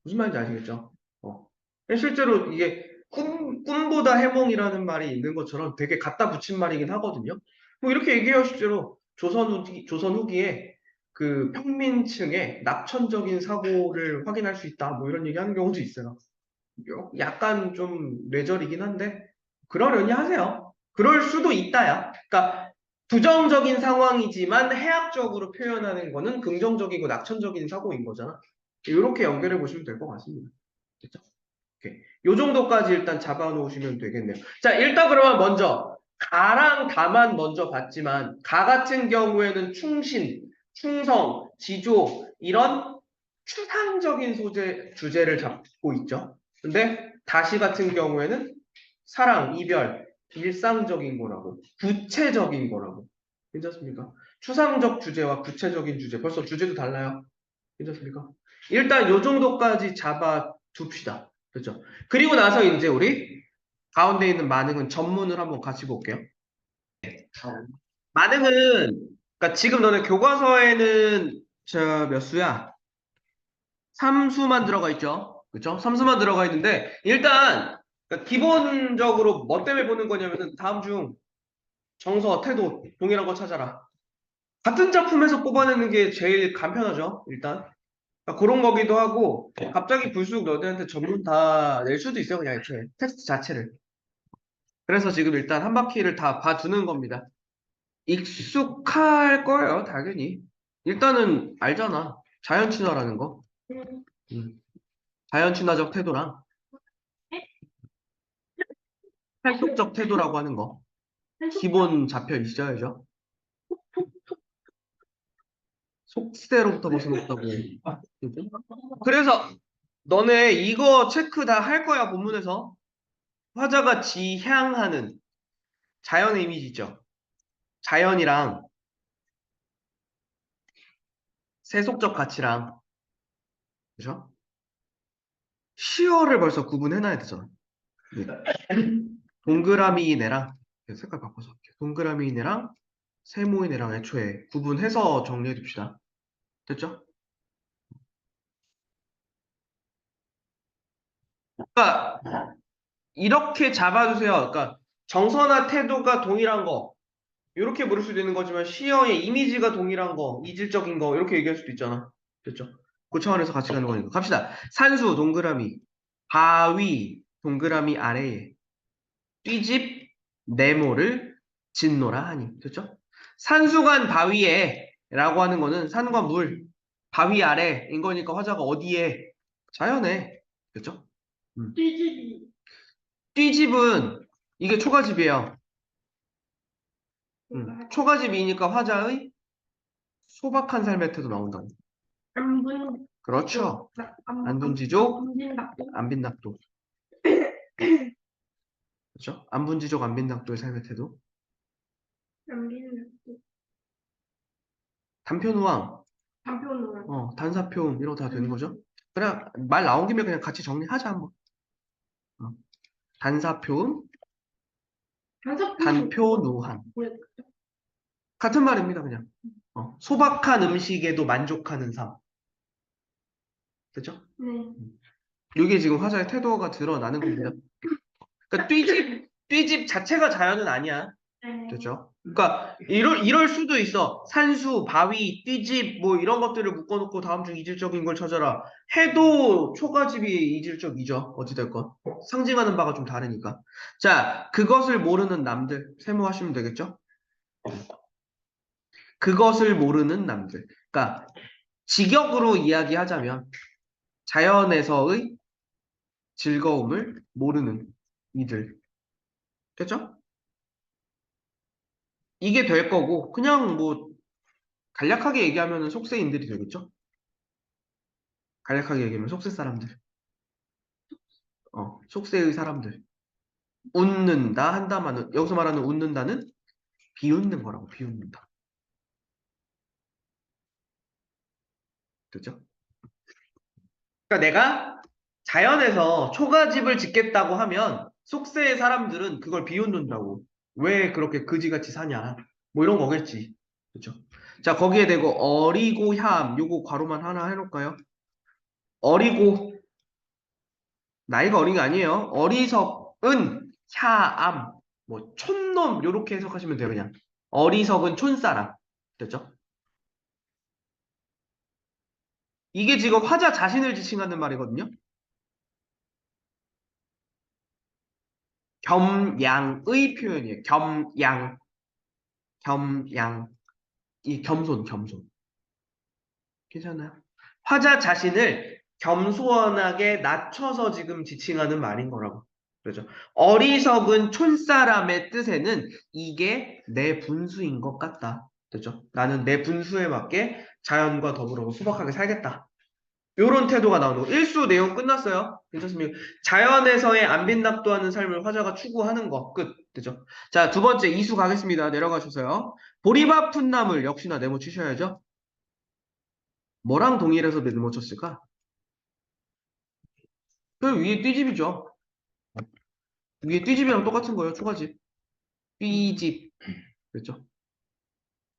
무슨 말인지 아시겠죠? 어. 실제로 이게 꿈보다 해몽이라는 말이 있는 것처럼 되게 갖다 붙인 말이긴 하거든요. 뭐 이렇게 얘기해요, 실제로. 조선 후기에 그 평민층의 낙천적인 사고를 확인할 수 있다. 뭐 이런 얘기 하는 경우도 있어요. 약간 좀 뇌절이긴 한데, 그러려니 하세요. 그럴 수도 있다야. 그러니까 부정적인 상황이지만 해학적으로 표현하는 거는 긍정적이고 낙천적인 사고인 거잖아. 이렇게 연결해 보시면 될 것 같습니다. 됐죠? 오케이. 요 정도까지 일단 잡아 놓으시면 되겠네요. 자, 일단 그러면 먼저 가랑 다만 먼저 봤지만 가 같은 경우에는 충신, 충성, 지조 이런 추상적인 주제를 잡고 있죠. 근데 다시 같은 경우에는 사랑, 이별, 일상적인 거라고, 구체적인 거라고. 괜찮습니까? 추상적 주제와 구체적인 주제, 벌써 주제도 달라요. 괜찮습니까? 일단 요 정도까지 잡아 둡시다. 그렇죠? 그리고 나서 이제 우리 가운데 있는 만능은 전문을 한번 같이 볼게요. 만능은 그러니까 지금 너네 교과서에는 저 몇 수야? 3수만 들어가 있죠. 그렇죠? 3수만 들어가 있는데 일단 그러니까 기본적으로 뭐 때문에 보는 거냐면은 다음 중 정서, 태도 동일한 거 찾아라. 같은 작품에서 뽑아내는 게 제일 간편하죠. 일단 그러니까 그런 거기도 하고 갑자기 불쑥 너네한테 전문 다 낼 수도 있어요. 그냥 애초에 텍스트 자체를. 그래서 지금 일단 한 바퀴를 다 봐두는 겁니다. 익숙할 거예요, 당연히. 일단은 알잖아. 자연 친화라는 거. 음. 자연 친화적 태도랑 활동적 태도라고 하는 거. 기본 잡혀 있어야죠. 속세로부터 벗어났다고. 그래서 너네 이거 체크 다 할 거야, 본문에서. 화자가 지향하는 자연의 이미지죠. 자연이랑 세속적 가치랑, 그죠? 시어를 벌써 구분해놔야 되잖아. 동그라미 내랑 색깔 바꿔서 할게요. 동그라미 내랑 세모의 내랑 애초에 구분해서 정리해 둡시다. 됐죠? 그러니까 이렇게 잡아주세요. 그러니까 정서나 태도가 동일한 거 이렇게 물을 수도 있는 거지만 시어의 이미지가 동일한 거, 이질적인 거 이렇게 얘기할 수도 있잖아. 됐죠? 그 차원에서 같이 가는 거니까. 갑시다. 산수 동그라미, 바위 동그라미 아래에 뛰집 네모를 짓노라 하니. 됐죠? 산수간 바위에 라고 하는 거는 산과 물, 바위 아래인 거니까 화자가 어디에? 자연에. 됐죠? 띠집이 뛰집은 이게 초가집이에요. 뭔가 초가집이니까 화자의 소박한 삶의 태도 나온다고. 안분 그렇죠. 안 안분지족, 분진답고 안빈낙도. 그렇죠? 안분지족, 안빈낙도의 삶의 태도. 안빈답고 단편우왕, 단편으로 단사표음 이런 거 다 되는 거죠. 그냥 말 나온 김에 그냥 같이 정리하자 한번. 어. 단사표음, 단사표는 단표누한. 뭐였죠? 같은 말입니다, 그냥. 소박한 음식에도 만족하는 삶. 그죠? 네. 이게 지금 화자의 태도가 드러나는 겁니다. 그러니까 뛰집 자체가 자연은 아니야. 네. 그죠? 그러니까 이럴 수도 있어. 산수, 바위, 뛰집 뭐 이런 것들을 묶어놓고 다음 중 이질적인 걸 찾아라. 해도 초가집이 이질적이죠. 어찌됐건. 상징하는 바가 좀 다르니까. 자, 그것을 모르는 남들. 세모하시면 되겠죠? 그것을 모르는 남들. 그러니까 직역으로 이야기하자면 자연에서의 즐거움을 모르는 이들. 됐죠? 이게 될 거고 그냥 뭐 간략하게 얘기하면 속세인들이 되겠죠? 간략하게 얘기하면 속세 사람들. 속세의 사람들. 웃는다 한다마는 여기서 말하는 웃는다는 비웃는 거라고 비웃는다. 됐죠? 그러니까 내가 자연에서 초가집을 짓겠다고 하면 속세의 사람들은 그걸 비웃는다고. 왜 그렇게 그지같이 사냐. 뭐 이런 거겠지. 그렇죠? 자, 거기에 대고 어리고 얌 요거 괄호만 하나 해놓을까요? 어리고 나이가 어린 게 아니에요. 어리석 캬암, 뭐 촌놈 요렇게 해석하시면 돼요. 그냥 어리석은 촌사람. 됐죠? 이게 지금 화자 자신을 지칭하는 말이거든요. 겸양의 표현이에요. 겸양, 겸양. 이 겸손, 겸손. 괜찮아요? 화자 자신을 겸손하게 낮춰서 지금 지칭하는 말인 거라고. 그렇죠? 어리석은 촌사람의 뜻에는 이게 내 분수인 것 같다. 그렇죠? 나는 내 분수에 맞게 자연과 더불어 소박하게 살겠다. 요런 태도가 나오는 거. 일수 내용 끝났어요. 괜찮습니까? 자연에서의 안 빈납도하는 삶을 화자가 추구하는 거. 끝. 되죠? 자, 두 번째 이수 가겠습니다. 내려가셔서요. 보리밥 푼나물 역시나 네모 치셔야죠. 뭐랑 동일해서 네모 쳤을까? 그 위에 띠집이죠. 위에 띠집이랑 똑같은 거예요. 초가집. 띠집. 그렇죠?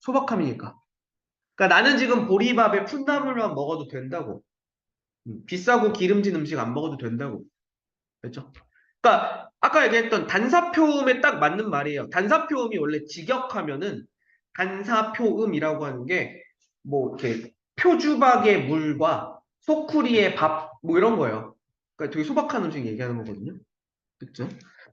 소박함이니까. 그러니까 나는 지금 보리밥에 푼나물만 먹어도 된다고. 비싸고 기름진 음식 안 먹어도 된다고. 그렇죠? 그러니까 아까 얘기했던 단사표음에 딱 맞는 말이에요. 단사표음이 원래 직역하면은 단사표음이라고 하는 게 뭐 이렇게 표주박의 물과 소쿠리의 밥 뭐 이런 거예요. 그러니까 되게 소박한 음식 얘기하는 거거든요. 그죠?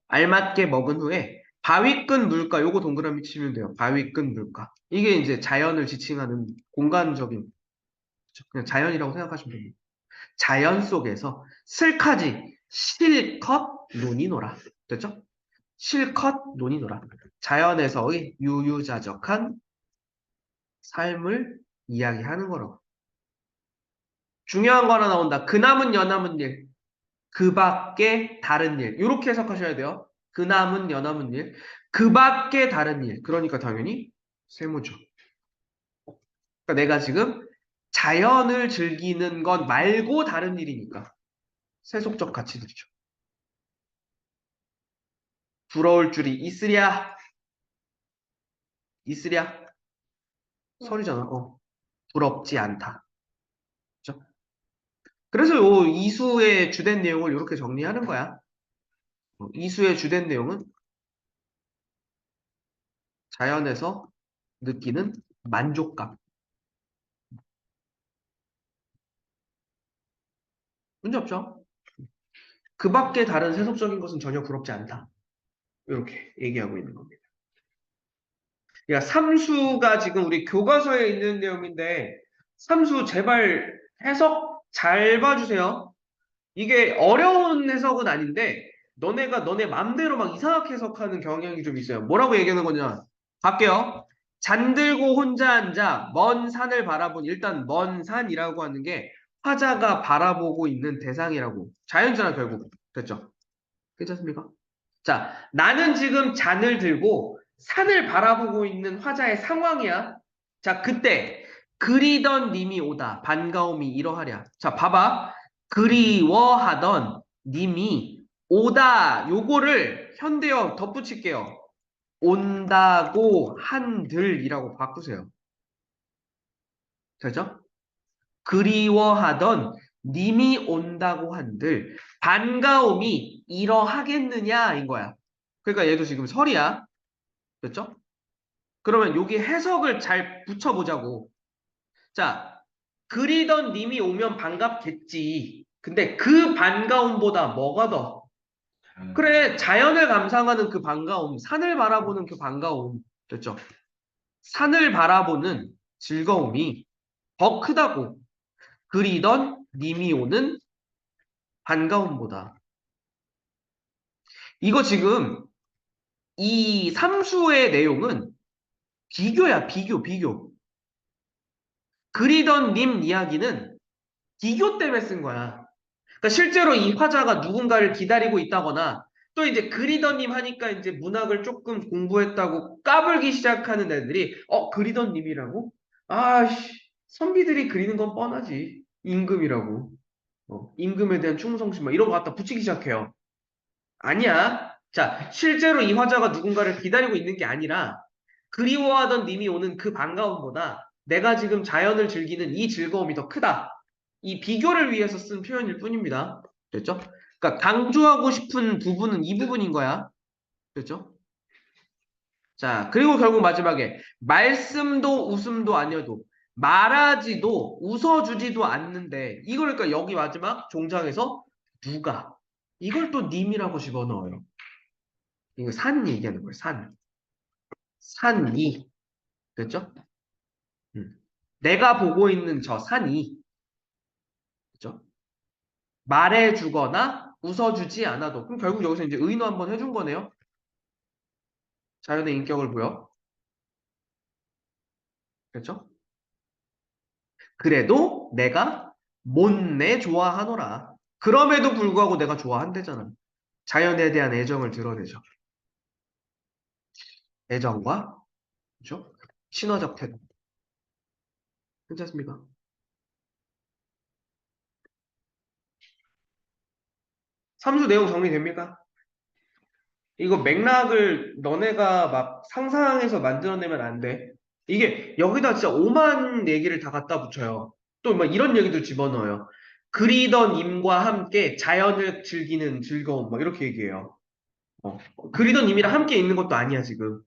알맞게 먹은 후에 바위 끈 물가 요거 동그라미 치면 돼요. 바위 끈 물가. 이게 이제 자연을 지칭하는 공간적인 그냥 자연이라고 생각하시면 됩니다. 자연 속에서 슬카지 실컷 논이 놀아. 됐죠? 실컷 논이 놀아. 자연에서의 유유자적한 삶을 이야기하는 거라고. 중요한 거 하나 나온다. 그남은 여남은 일. 그 밖에 다른 일. 이렇게 해석하셔야 돼요. 그남은 여남은 일. 그 밖에 다른 일. 그러니까 당연히 세무죠. 그러니까 내가 지금 자연을 즐기는 것 말고 다른 일이니까 세속적 가치들이죠. 부러울 줄이 있으랴. 있으랴. 설이잖아. 부럽지 않다. 그죠? 그래서 요 이수의 주된 내용을 이렇게 정리하는 거야. 이수의 주된 내용은 자연에서 느끼는 만족감. 문제 없죠? 그 밖에 다른 세속적인 것은 전혀 부럽지 않다. 이렇게 얘기하고 있는 겁니다. 야, 삼수가 지금 우리 교과서에 있는 내용인데, 삼수 제발 해석 잘 봐주세요. 이게 어려운 해석은 아닌데, 너네가 너네 맘대로 막 이상하게 해석하는 경향이 좀 있어요. 뭐라고 얘기하는 거냐? 갈게요. 잠들고 혼자 앉아 먼 산을 바라본, 일단 먼 산이라고 하는 게 화자가 바라보고 있는 대상이라고. 자연잖아, 결국. 됐죠? 괜찮습니까? 자, 나는 지금 잔을 들고 산을 바라보고 있는 화자의 상황이야. 자, 그때 그리던 님이 오다. 반가움이 이러하랴. 자, 봐봐. 그리워하던 님이 오다. 요거를 현대어 덧붙일게요. 온다고 한들이라고 바꾸세요. 되죠? 그리워하던 님이 온다고 한들 반가움이 이러하겠느냐인 거야. 그러니까 얘도 지금 설이야. 됐죠? 그러면 여기 해석을 잘 붙여보자고. 자, 그리던 님이 오면 반갑겠지. 근데 그 반가움보다 뭐가 더? 그래, 자연을 감상하는 그 반가움, 산을 바라보는 그 반가움. 됐죠? 산을 바라보는 즐거움이 더 크다고. 그리던 님이 오는 반가움보다. 이거 지금 이 삼수의 내용은 비교야, 비교, 비교. 그리던 님 이야기는 비교 때문에 쓴 거야. 그러니까 실제로 이 화자가 누군가를 기다리고 있다거나 또 이제 그리던 님 하니까 이제 문학을 조금 공부했다고 까불기 시작하는 애들이 그리던 님이라고? 아씨 선비들이 그리는 건 뻔하지. 임금이라고. 임금에 대한 충성심 막 이런 거 갖다 붙이기 시작해요. 아니야. 자, 실제로 이 화자가 누군가를 기다리고 있는 게 아니라 그리워하던 님이 오는 그 반가움보다 내가 지금 자연을 즐기는 이 즐거움이 더 크다. 이 비교를 위해서 쓴 표현일 뿐입니다. 됐죠? 그러니까 강조하고 싶은 부분은 이 부분인 거야. 그렇죠? 자, 그리고 결국 마지막에 말씀도 웃음도 아니어도 말하지도 웃어주지도 않는데 이걸 그러니까 여기 마지막 종장에서 누가 이걸 또 님이라고 집어넣어요. 이거 산 얘기하는 거예요. 산. 산이. 그렇죠? 내가 보고 있는 저 산이. 그렇죠? 말해주거나 웃어주지 않아도. 그럼 결국 여기서 이제 의노 한번 해준 거네요. 자연의 인격을 보여. 그렇죠? 그래도 내가 못내 좋아하노라. 그럼에도 불구하고 내가 좋아한대잖아. 자연에 대한 애정을 드러내죠. 애정과, 그렇죠? 친화적 태도. 괜찮습니까? 삼수 내용 정리됩니까? 이거 맥락을 너네가 막 상상해서 만들어내면 안 돼. 이게 여기다 진짜 오만 얘기를 다 갖다 붙여요. 또 막 이런 얘기도 집어넣어요. 그리던 임과 함께 자연을 즐기는 즐거움, 막 이렇게 얘기해요. 그리던 임이랑 함께 있는 것도 아니야, 지금.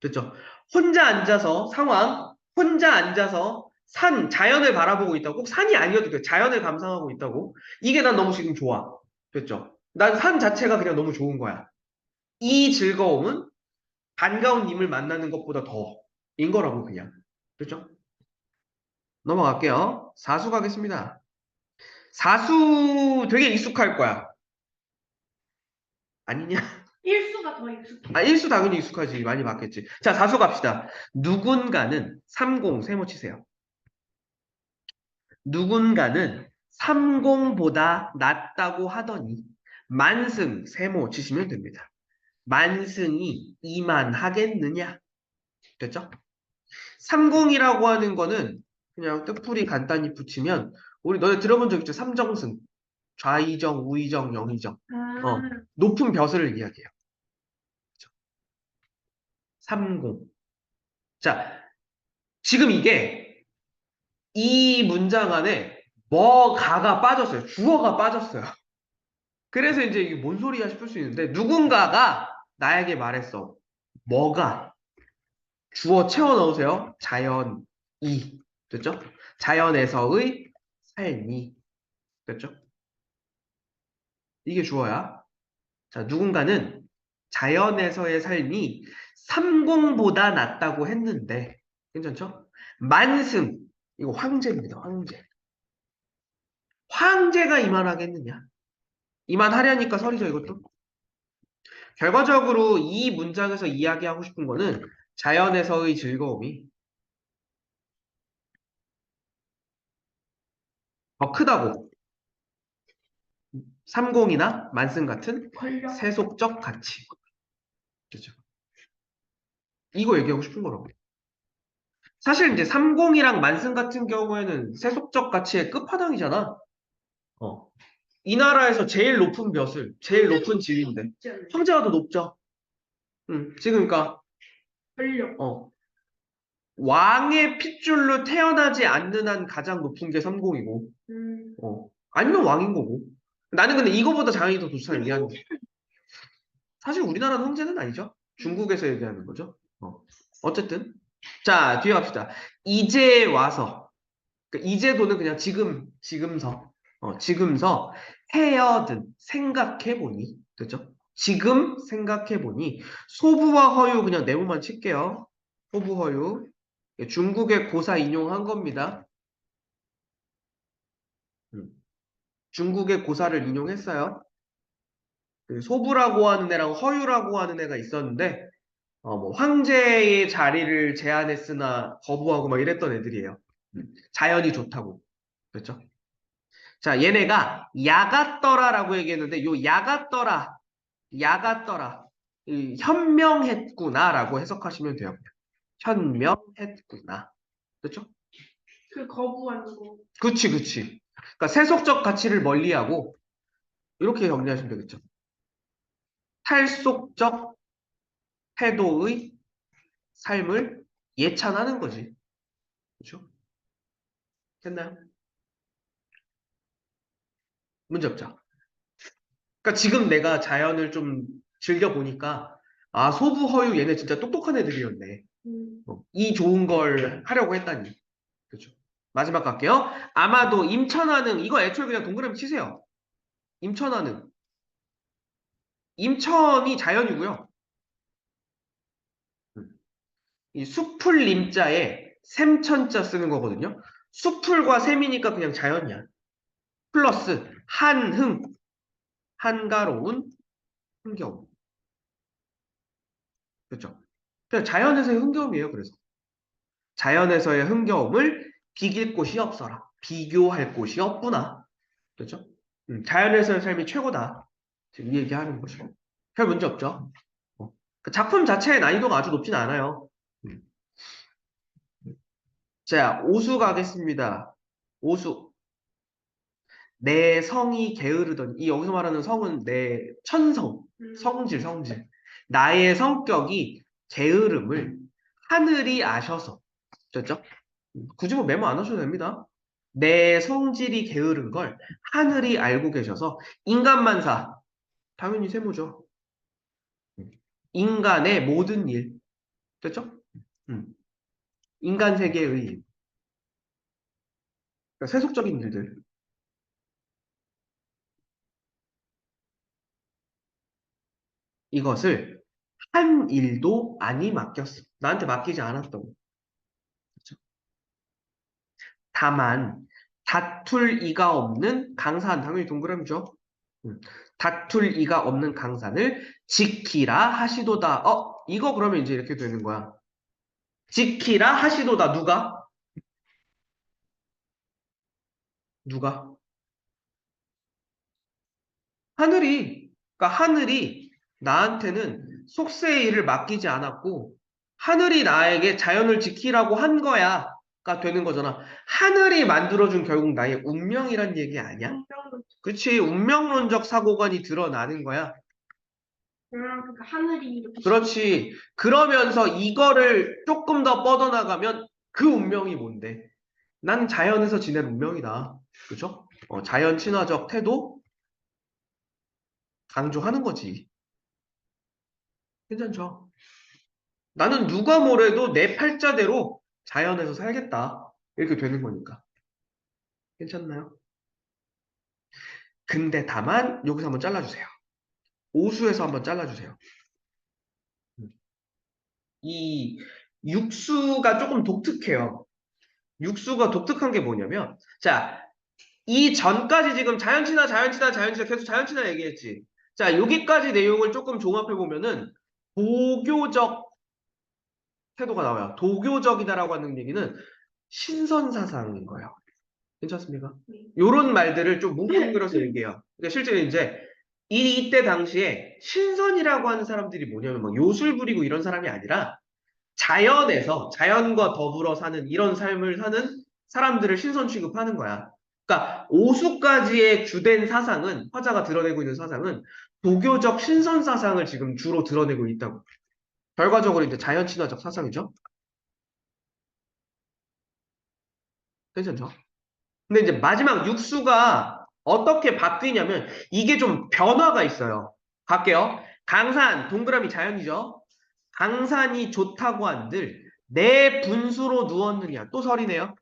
그렇죠? 혼자 앉아서 상황, 혼자 앉아서 산, 자연을 바라보고 있다고. 꼭 산이 아니어도 돼. 자연을 감상하고 있다고. 이게 난 너무 지금 좋아. 그렇죠? 난 산 자체가 그냥 너무 좋은 거야. 이 즐거움은 반가운 님을 만나는 것보다 더인 거라고 그냥. 그렇죠? 넘어갈게요. 사수 가겠습니다. 사수 되게 익숙할 거야. 아니냐? 일수가 더 익숙해. 아, 일수 당연히 익숙하지. 많이 봤겠지. 자, 사수 갑시다. 누군가는 30, 세모 치세요. 누군가는 30보다 낫다고 하더니 만승, 세모 치시면 됩니다. 만승이 이만하겠느냐? 됐죠? 30이라고 하는 거는 그냥 뜻풀이 간단히 붙이면 우리 너네 들어본 적 있죠? 삼정승. 좌이정, 우이정, 영이정. 어, 아, 높은 벼슬을 이야기해요. 30. 자, 지금 이게 이 문장 안에 뭐가가 빠졌어요. 주어가 빠졌어요. 그래서 이제 이게 뭔 소리야 싶을 수 있는데 누군가가 나에게 말했어. 뭐가 주어 채워 넣으세요. 자연이. 됐죠? 자연에서의 삶이. 됐죠? 이게 주어야. 자, 누군가는 자연에서의 삶이 30보다 낫다고 했는데 괜찮죠? 만승. 이거 황제입니다. 황제. 황제가 이만하겠느냐? 이만하려니까 설이죠, 이것도. 결과적으로 이 문장에서 이야기하고 싶은 거는 자연에서의 즐거움이 더 크다고. 30이나 만승 같은 권력. 세속적 가치. 그죠? 이거 얘기하고 싶은 거라고. 사실 이제 30이랑 만승 같은 경우에는 세속적 가치의 끝판왕이잖아. 어. 이 나라에서 제일 높은 벼슬, 제일 높은 지위인데. 황제가 더 높죠. 지금 그러니까 권력. 왕의 핏줄로 태어나지 않는 한 가장 높은 게 30이고, 아니면 왕인 거고. 나는 근데 이거보다 장이 더 좋다는 얘기하는데. 사실 우리나라는 황제는 아니죠. 중국에서 얘기하는 거죠. 어쨌든. 자, 뒤에 갑시다. 이제 와서. 그러니까 이제도는 그냥 지금서. 지금서 헤어든 생각해보니. 됐죠? 지금 생각해보니 소부와 허유 그냥 네모만 칠게요. 소부 허유. 중국의 고사 인용한 겁니다. 음. 중국의 고사를 인용했어요. 그 소부라고 하는 애랑 허유라고 하는 애가 있었는데 뭐 황제의 자리를 제안했으나 거부하고 막 이랬던 애들이에요. 자연이 좋다고. 그렇죠? 자, 얘네가 야갔더라라고 얘기했는데 요 야갔더라 현명했구나라고 해석하시면 돼요. 현명했구나. 그렇죠? 그 거부하는 거. 그치. 그러니까 세속적 가치를 멀리하고 이렇게 정리하시면 되겠죠. 탈속적 태도의 삶을 예찬하는 거지. 그렇죠? 됐나요? 문제 없죠? 그러니까 지금 내가 자연을 좀 즐겨보니까, 아, 소부허유 얘네 진짜 똑똑한 애들이었네. 이 좋은 걸 하려고 했다니. 그죠. 마지막 갈게요. 아마도 임천하는, 이거 애초에 그냥 동그라미 치세요. 임천하는. 임천이 자연이고요. 이 숲풀 임자에 샘천자 쓰는 거거든요. 숲풀과 샘이니까 그냥 자연이야. 플러스 한흥, 한가로운, 흥겨움. 그렇죠? 그냥 자연에서의 흥겨움이에요. 그래서 자연에서의 흥겨움을 비길 곳이 없어라. 비교할 곳이 없구나. 그렇죠? 자연에서의 삶이 최고다. 지금 이 얘기하는 거죠. 별 문제 없죠? 그 작품 자체의 난이도가 아주 높진 않아요. 음. 자, 오수 가겠습니다. 오수. 내 성이 게으르던, 이 여기서 말하는 성은 내 천성, 성질, 성질. 나의 성격이 게으름을 하늘이 아셔서. 됐죠? 굳이 뭐 메모 안 하셔도 됩니다. 내 성질이 게으른 걸 하늘이 알고 계셔서 인간만사, 당연히 세모죠. 인간의 모든 일, 됐죠? 음. 인간 세계의 일, 그러니까 세속적인 일들, 이것을 한 일도 아니 맡겼어. 나한테 맡기지 않았다고. 그렇죠? 다만 다툴 이가 없는 강산, 당연히 동그라미죠. 음. 다툴 이가 없는 강산을 지키라 하시도다. 이거 그러면 이제 이렇게 되는 거야. 지키라 하시도다. 누가? 누가? 하늘이. 그러니까 하늘이 나한테는 속세의 일을 맡기지 않았고 하늘이 나에게 자연을 지키라고 한 거야가 되는 거잖아. 하늘이 만들어준 결국 나의 운명이란 얘기 아니야? 그치. 운명론적 사고관이 드러나는 거야. 그러니까 하늘이 이렇게 그렇지. 그러면서 이거를 조금 더 뻗어나가면 그 운명이 뭔데? 난 자연에서 지낼 운명이다. 그죠? 자연 친화적 태도 강조하는 거지. 괜찮죠? 나는 누가 뭐래도 내 팔자대로 자연에서 살겠다. 이렇게 되는 거니까. 괜찮나요? 근데 다만 여기서 한번 잘라주세요. 오수에서 한번 잘라주세요. 이 육수가 조금 독특해요. 육수가 독특한 게 뭐냐면, 자, 이 전까지 지금 자연친화, 자연친화, 자연친화 계속 자연친화 얘기했지. 자, 여기까지 내용을 조금 종합해 보면은 도교적 태도가 나와요. 도교적이다라고 하는 얘기는 신선사상인 거예요. 괜찮습니까? 요런 말들을 좀 뭉뚱그려서 얘기해요. 그러니까 실제로 이제 이때 당시에 신선이라고 하는 사람들이 뭐냐면 막 요술 부리고 이런 사람이 아니라 자연에서 자연과 더불어 사는 이런 삶을 사는 사람들을 신선 취급하는 거야. 그러니까 오수까지의 주된 사상은 화자가 드러내고 있는 사상은 도교적 신선 사상을 지금 주로 드러내고 있다고. 결과적으로 이제 자연 친화적 사상이죠. 괜찮죠? 근데 이제 마지막 육수가 어떻게 바뀌냐면 이게 좀 변화가 있어요. 갈게요. 강산, 동그라미 자연이죠. 강산이 좋다고 한들 내 분수로 누웠느냐. 또 설이네요.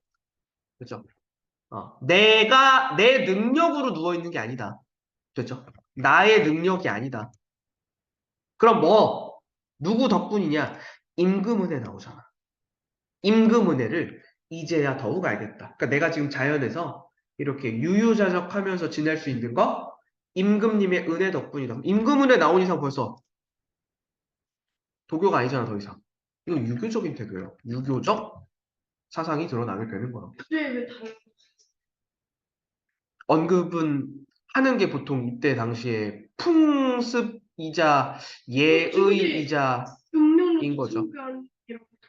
그렇죠? 내가 내 능력으로 누워 있는 게 아니다. 그렇죠? 나의 능력이 아니다. 그럼 뭐 누구 덕분이냐? 임금은혜 나오잖아. 임금은혜를 이제야 더욱 알겠다. 그러니까 내가 지금 자연에서 이렇게 유유자적하면서 지낼 수 있는 거 임금님의 은혜 덕분이다. 임금은혜 나온 이상 벌써 도교가 아니잖아, 더 이상. 이거 유교적인 태도예요. 유교적 사상이 드러나게 되는 거야. 근데 왜 달라? 언급은 하는 게 보통 이때 당시에 풍습이자 예의이자 인 거죠.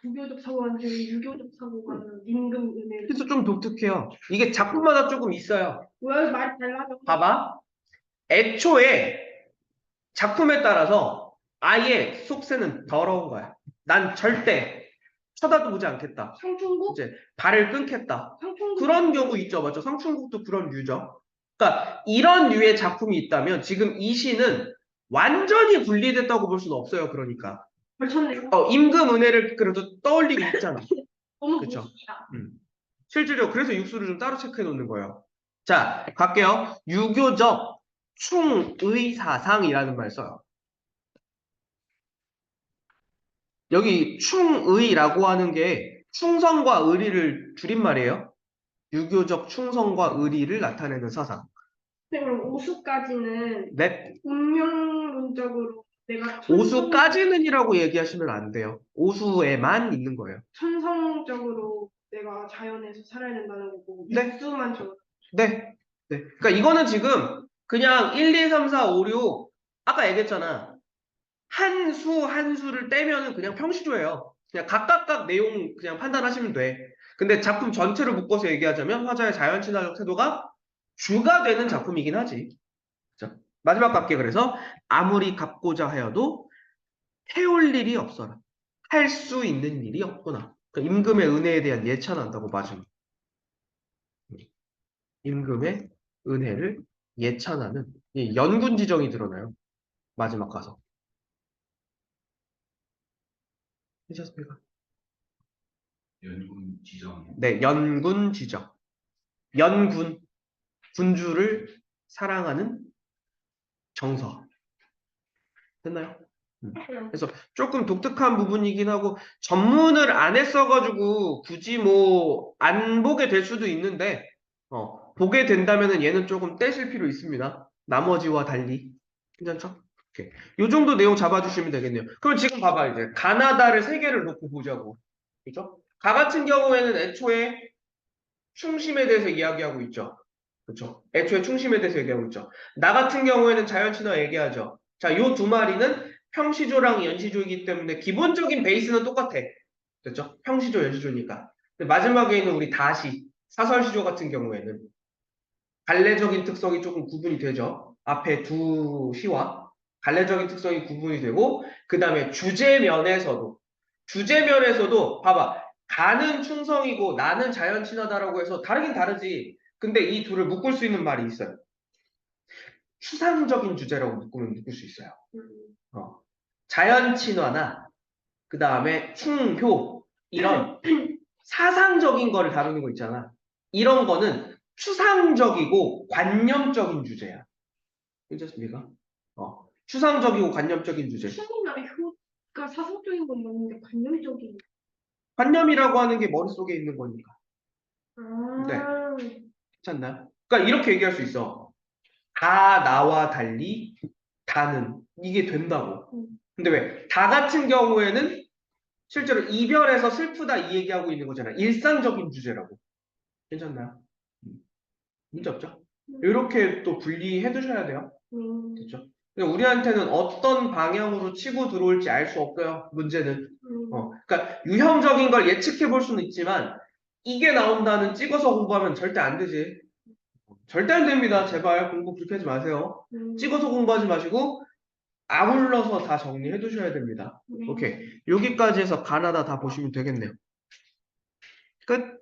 도교적 사고가 유교적 사고가 임금 은혜. 그래서 좀 독특해요. 이게 작품마다 조금 있어요. 왜 말이 달라져? 봐봐. 애초에 작품에 따라서 아예 속세는 더러운 거야. 난 절대 쳐다도 보지 않겠다. 상충국? 이제 발을 끊겠다. 상충국? 그런 경우 있죠. 맞죠? 성춘국도 그런 류죠. 그러니까 이런 류의 작품이 있다면 지금 이 시는 완전히 분리됐다고 볼 수는 없어요. 그러니까 걸쳤네요. 임금 은혜를 그래도 떠올리고 있잖아. 너무 그렇죠? 무섭다. 실제로 그래서 육수를 좀 따로 체크해 놓는 거예요. 자, 갈게요. 유교적 충의사상이라는 말 써요. 여기 충의라고 하는 게 충성과 의리를 줄임말이에요. 유교적 충성과 의리를 나타내는 사상. 근데 그럼 오수까지는 네, 운명론적으로 내가 오수까지는이라고 얘기하시면 안 돼요. 오수에만 있는 거예요. 천성적으로 내가 자연에서 살아야 된다는 거고 네. 육수만 저 네. 네. 그러니까 이거는 지금 그냥 1, 2, 3, 4, 5, 6 아까 얘기했잖아. 한 수 한 수를 떼면은 그냥 평시조예요. 그냥 각각 내용 그냥 판단하시면 돼. 근데 작품 전체를 묶어서 얘기하자면 화자의 자연친화적 태도가 주가 되는 작품이긴 하지. 자, 마지막 갈게. 그래서 아무리 갚고자 하여도 해올 일이 없어라. 할 수 있는 일이 없구나. 그러니까 임금의 은혜에 대한 예찬한다고 마지막. 임금의 은혜를 예찬하는 이 연군지정이 드러나요. 마지막 가서. 괜찮습니까? 연금 지정. 네, 연군지정. 연군, 군주를 사랑하는 정서. 됐나요? 그래서 조금 독특한 부분이긴 하고 전문을 안 했어가지고 굳이 뭐 안 보게 될 수도 있는데 보게 된다면은 얘는 조금 떼실 필요 있습니다. 나머지와 달리. 괜찮죠? 오케이. 요 정도 내용 잡아주시면 되겠네요. 그럼 지금 봐봐 이제 가나다를 세 개를 놓고 보자고. 그죠? 가 같은 경우에는 애초에 충심에 대해서 이야기하고 있죠. 그렇죠? 애초에 충심에 대해서 얘기하고 있죠. 나 같은 경우에는 자연친화 얘기하죠. 자, 요 두 마리는 평시조랑 연시조이기 때문에 기본적인 베이스는 똑같아. 됐죠? 평시조, 연시조니까. 근데 마지막에 있는 우리 다시 사설시조 같은 경우에는 갈래적인 특성이 조금 구분이 되죠. 앞에 두 시와 갈래적인 특성이 구분이 되고 그 다음에 주제면에서도 봐봐. 가는 충성이고 나는 자연친화다라고 해서 다르긴 다르지. 근데 이 둘을 묶을 수 있는 말이 있어요. 추상적인 주제라고 묶을 수 있어요. 어. 자연친화나 그 다음에 충효 이런 사상적인 거를 다루는 거 있잖아. 이런 거는 추상적이고 관념적인 주제야. 괜찮습니까? 추상적이고 관념적인 주제. 충이나 효가 사상적인 건 맞는데 관념적인 관념이라고 하는 게 머릿속에 있는 거니까. 네. 아 괜찮나요? 그러니까 이렇게 얘기할 수 있어. 다 나와 달리 다는 이게 된다고. 근데 왜? 다 같은 경우에는 실제로 이별해서 슬프다 이 얘기하고 있는 거잖아. 일상적인 주제라고. 괜찮나요? 문제 없죠? 이렇게 또 분리해 두셔야 돼요. 그렇죠? 근데 우리한테는 어떤 방향으로 치고 들어올지 알 수 없고요. 문제는. 그러니까 유형적인 걸 예측해 볼 수는 있지만 이게 나온다는 찍어서 공부하면 절대 안 되지. 절대 안 됩니다. 제발 공부 그렇게 하지 마세요. 찍어서 공부하지 마시고 아울러서 다 정리해 두셔야 됩니다. 오케이. 여기까지 해서 가나다 다 보시면 되겠네요. 끝.